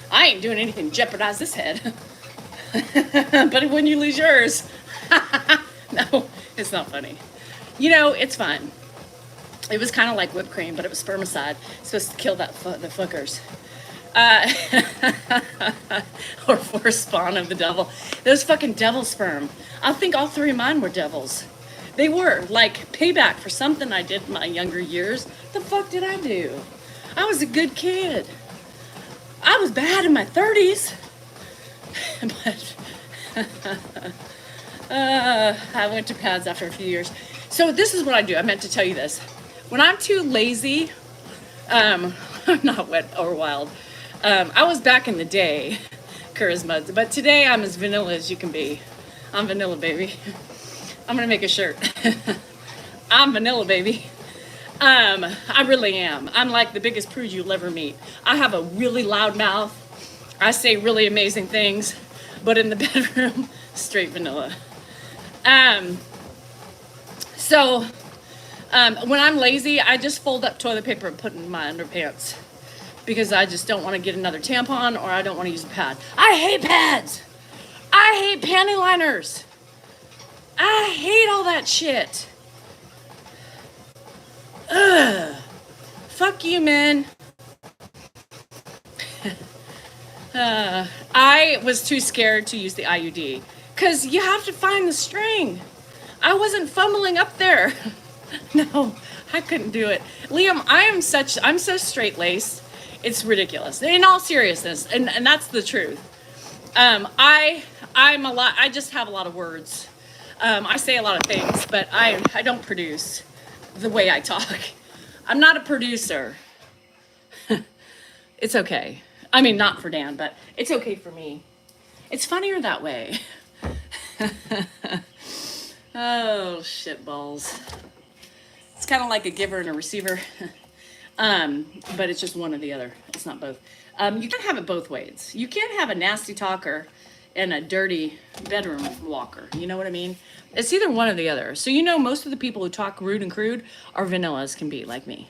I ain't doing anything to jeopardize this head. But when you lose yours, no, it's not funny. You know, it's fun. It was kind of like whipped cream, but it was spermicide. It's supposed to kill the fuckers. Or force spawn of the devil. Those fucking devil sperm. I think all three of mine were devils. They were like payback for something I did in my younger years. The fuck did I do? I was a good kid. I was bad in my 30s. But I went to pads after a few years. So this is what I do. I meant to tell you this. When I'm too lazy, I'm not wet or wild. I was back in the day, charisma, but today I'm as vanilla as you can be. I'm vanilla, baby. I'm gonna make a shirt. I'm vanilla, baby. I really am. I'm like the biggest prude you'll ever meet. I have a really loud mouth. I say really amazing things, but in the bedroom, straight vanilla. When I'm lazy, I just fold up toilet paper and put it in my underpants because I just don't want to get another tampon or I don't want to use a pad. I hate pads. I hate panty liners. I hate all that shit. Ugh. Fuck you, men. I was too scared to use the IUD because you have to find the string. I wasn't fumbling up there. No, I couldn't do it. Liam, I'm so straight-laced. It's ridiculous. In all seriousness, and that's the truth. I just have a lot of words. I say a lot of things, but I don't produce the way I talk. I'm not a producer. It's okay. I mean, not for Dan, but it's okay for me. It's funnier that way. Oh, shit balls. It's kind of like a giver and a receiver. But it's just one or the other. It's not both. You can't have it both ways. You can't have a nasty talker and a dirty bedroom walker. You know what I mean? It's either one or the other. So you know most of the people who talk rude and crude are vanillas can be like me.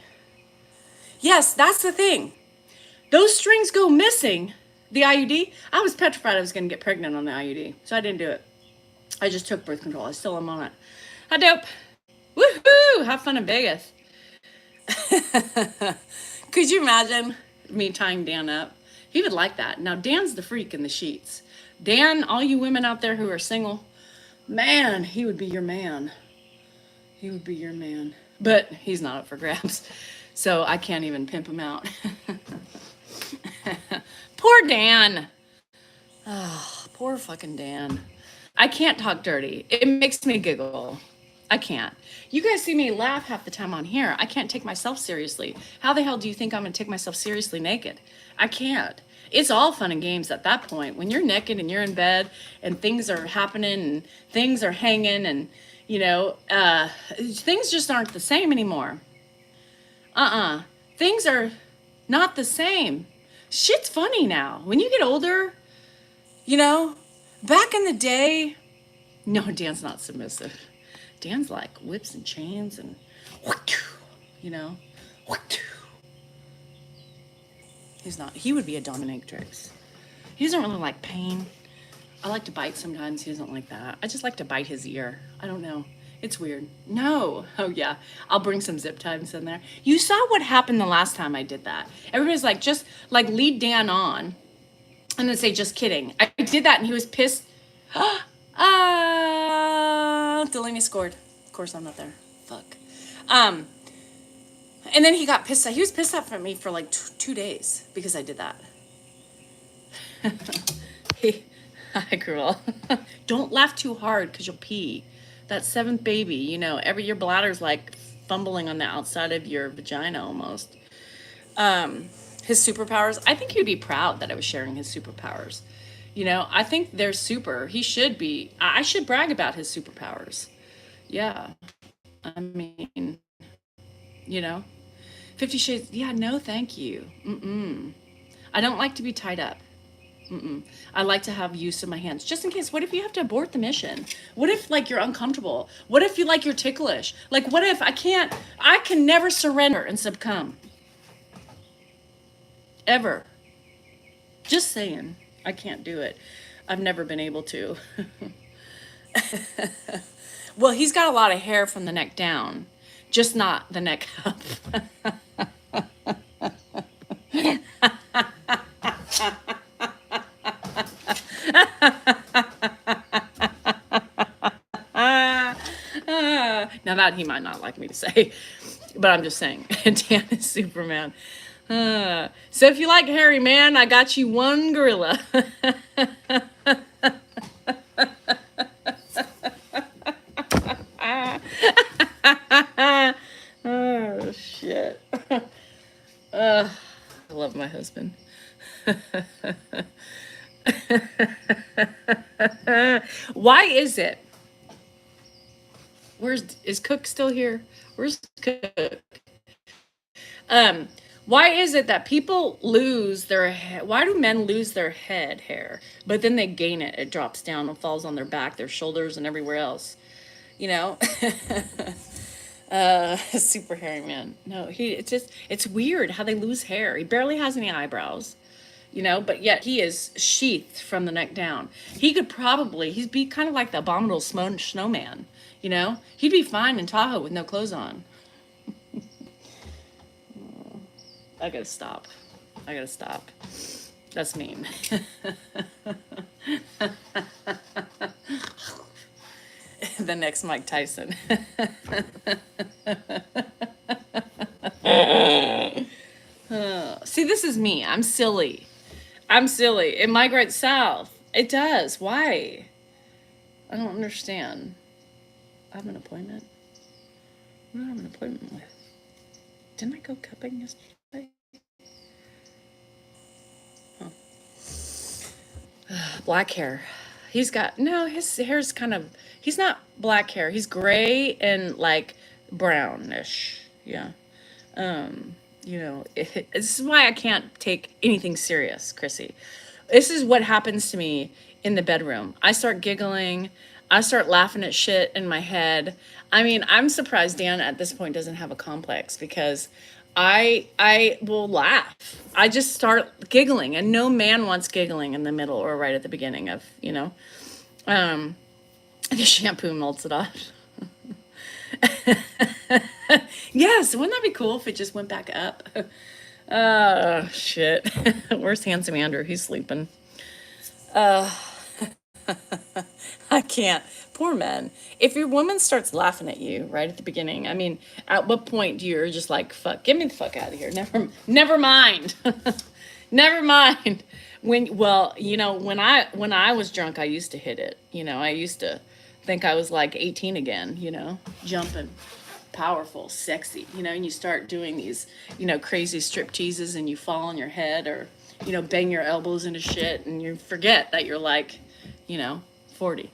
Yes, that's the thing. Those strings go missing. The IUD, I was petrified I was going to get pregnant on the IUD. So I didn't do it. I just took birth control. I still am on it. How dope. Woohoo! Have fun in Vegas. Could you imagine me tying Dan up? He would like that. Now, Dan's the freak in the sheets. Dan, all you women out there who are single, man, he would be your man. He would be your man. But he's not up for grabs. So I can't even pimp him out. Poor Dan. Oh, poor fucking Dan. I can't talk dirty. It makes me giggle. I can't. You guys see me laugh half the time on here. I can't take myself seriously. How the hell do you think I'm going to take myself seriously naked? I can't. It's all fun and games at that point. When you're naked and you're in bed and things are happening and things are hanging and, things just aren't the same anymore. Things are not the same. Shit's funny now. When you get older, back in the day, no, Dan's not submissive. Dan's like whips and chains and, you know, he's not. He would be a dominatrix. He doesn't really like pain. I like to bite sometimes. He doesn't like that. I just like to bite his ear. I don't know. It's weird. No. Oh, yeah. I'll bring some zip ties in there. You saw what happened the last time I did that. Everybody's like, just like lead Dan on and then say, just kidding. I did that and he was pissed. Delaney scored. Of course I'm not there. Fuck. And then he got pissed. He was pissed off at me for like 2 days because I did that. Hi, girl. Don't laugh too hard because you'll pee. That 7th baby, your bladder's like fumbling on the outside of your vagina almost. His superpowers, I think he'd be proud that I was sharing his superpowers. I think they're super. He should be. I should brag about his superpowers. Yeah. I mean, 50 Shades. Yeah, no, thank you. I don't like to be tied up. I like to have use of my hands. Just in case, what if you have to abort the mission? What if, you're uncomfortable? What if you're ticklish? What if I can never surrender and succumb. Ever. Just saying. I can't do it. I've never been able to. Well, he's got a lot of hair from the neck down, just not the neck up. Now that he might not like me to say, but I'm just saying, Dan is Superman. So if you like hairy man, I got you one gorilla. Oh, shit. I love my husband. Why is it? Is Cook still here? Where's Cook? Why is it that people lose their head? Why do men lose their head hair, but then they gain it? It drops down and falls on their back, their shoulders, and everywhere else. Super hairy man. No, it's weird how they lose hair. He barely has any eyebrows, but yet he is sheathed from the neck down. He'd be kind of like the abominable snowman, He'd be fine in Tahoe with no clothes on. I gotta stop. That's mean. The next Mike Tyson. See, this is me. I'm silly. It migrates south. It does. Why? I don't understand. I have an appointment. What do I have an appointment with? Didn't I go cupping yesterday? Black hair. His hair's he's not black hair. He's gray and brownish. Yeah. This is why I can't take anything serious, Chrissy. This is what happens to me in the bedroom. I start giggling. I start laughing at shit in my head. I mean, I'm surprised Dan at this point doesn't have a complex because I will laugh. I just start giggling, and no man wants giggling in the middle or right at the beginning of, the shampoo melts it off. Yes, wouldn't that be cool if it just went back up? Oh, shit. Where's Handsome Andrew? He's sleeping. I can't. Poor men. If your woman starts laughing at you right at the beginning, I mean, at what point do you're just like, fuck, get me the fuck out of here. Never mind. Never mind. When I was drunk, I used to hit it. I used to think I was like 18 again, jumping, powerful, sexy, and you start doing these, crazy strip teases and you fall on your head or bang your elbows into shit and you forget that you're like, 40.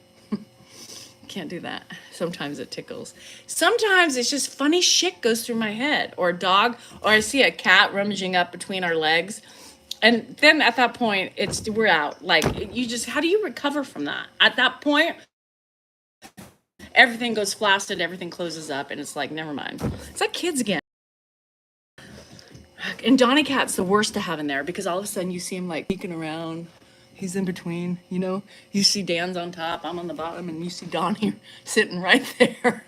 Can't do that. Sometimes it tickles. Sometimes it's just funny shit goes through my head, or a dog, or I see a cat rummaging up between our legs. And then at that point, we're out. Like, how do you recover from that? At that point, everything goes flaccid, everything closes up, and it's like, never mind. It's like kids again. And Donnie Cat's the worst to have in there, because all of a sudden you see him like peeking around. He's in between, You see Dan's on top, I'm on the bottom, and you see Donnie sitting right there.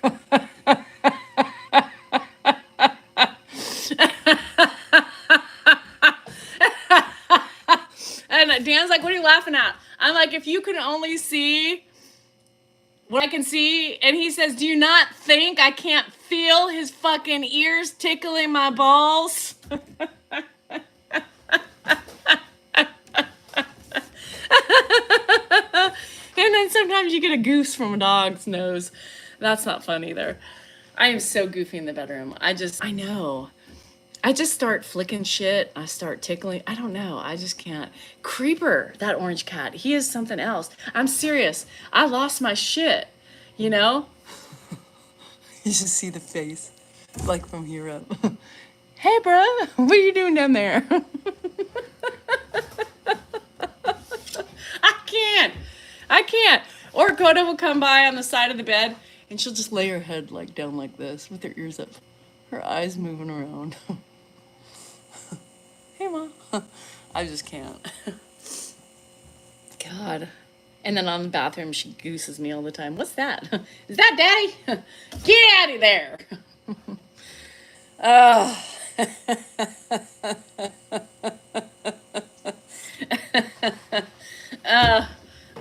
And Dan's like, what are you laughing at? I'm like, if you can only see what I can see. And he says, do you not think I can't feel his fucking ears tickling my balls? And then sometimes you get a goose from a dog's nose. That's not fun either. I am so goofy in the bedroom. I know. I just start flicking shit. I start tickling. I don't know. I just can't. Creeper, that orange cat, he is something else. I'm serious. I lost my shit, You should see the face, like from here up. Hey, bro, what are you doing down there? I can't. Or Coda will come by on the side of the bed and she'll just lay her head like down like this with her ears up, her eyes moving around. Hey, Mom. I just can't. God. And then on the bathroom, she gooses me all the time. What's that? Is that Daddy? Get out of there. Oh.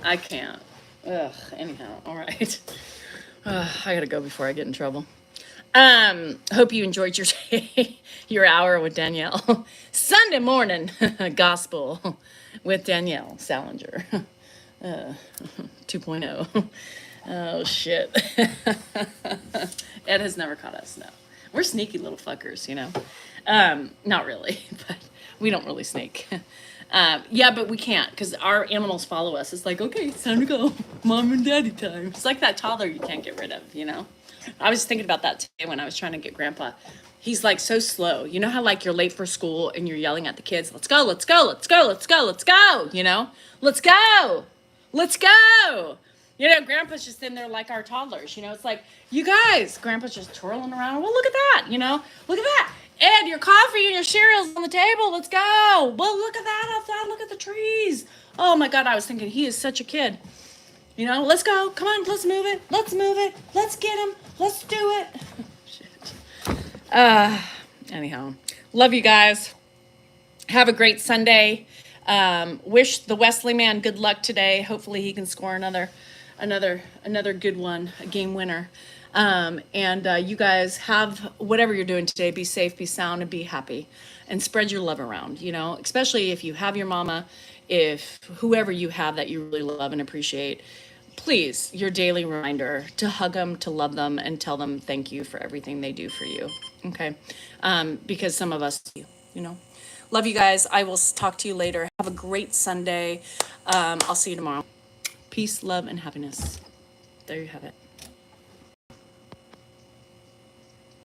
I can't. Ugh. Anyhow, all right. I gotta go before I get in trouble. Hope you enjoyed your day, your hour with Danielle. Sunday morning gospel with Danielle Salinger. 2.0. Oh shit. Ed has never caught us. No, we're sneaky little fuckers, Not really, but we don't really sneak. Yeah, but we can't, because our animals follow us. It's like, okay, it's time to go. Mom and Daddy time. It's like that toddler you can't get rid of, I was thinking about that today when I was trying to get Grandpa. He's like so slow. You know how like you're late for school and you're yelling at the kids, let's go, let's go, let's go, let's go, let's go, Let's go, let's go. Grandpa's just in there like our toddlers, It's like, you guys, Grandpa's just twirling around. Well, look at that, Look at that. Ed, your coffee and your cereal's on the table. Let's go. Well, look at that outside. Look at the trees. Oh, my God. I was thinking he is such a kid. Let's go. Come on. Let's move it. Let's move it. Let's get him. Let's do it. Shit. Anyhow, love you guys. Have a great Sunday. Wish the Wesley man good luck today. Hopefully he can score another good one, a game winner. And you guys have whatever you're doing today. Be safe, be sound, and be happy, and spread your love around. Especially if you have your mama, if whoever you have that you really love and appreciate. Please, your daily reminder to hug them, to love them, and tell them thank you for everything they do for you. Okay, because some of us, love you guys. I will talk to you later. Have a great Sunday. I'll see you tomorrow. Peace, love, and happiness. There you have it.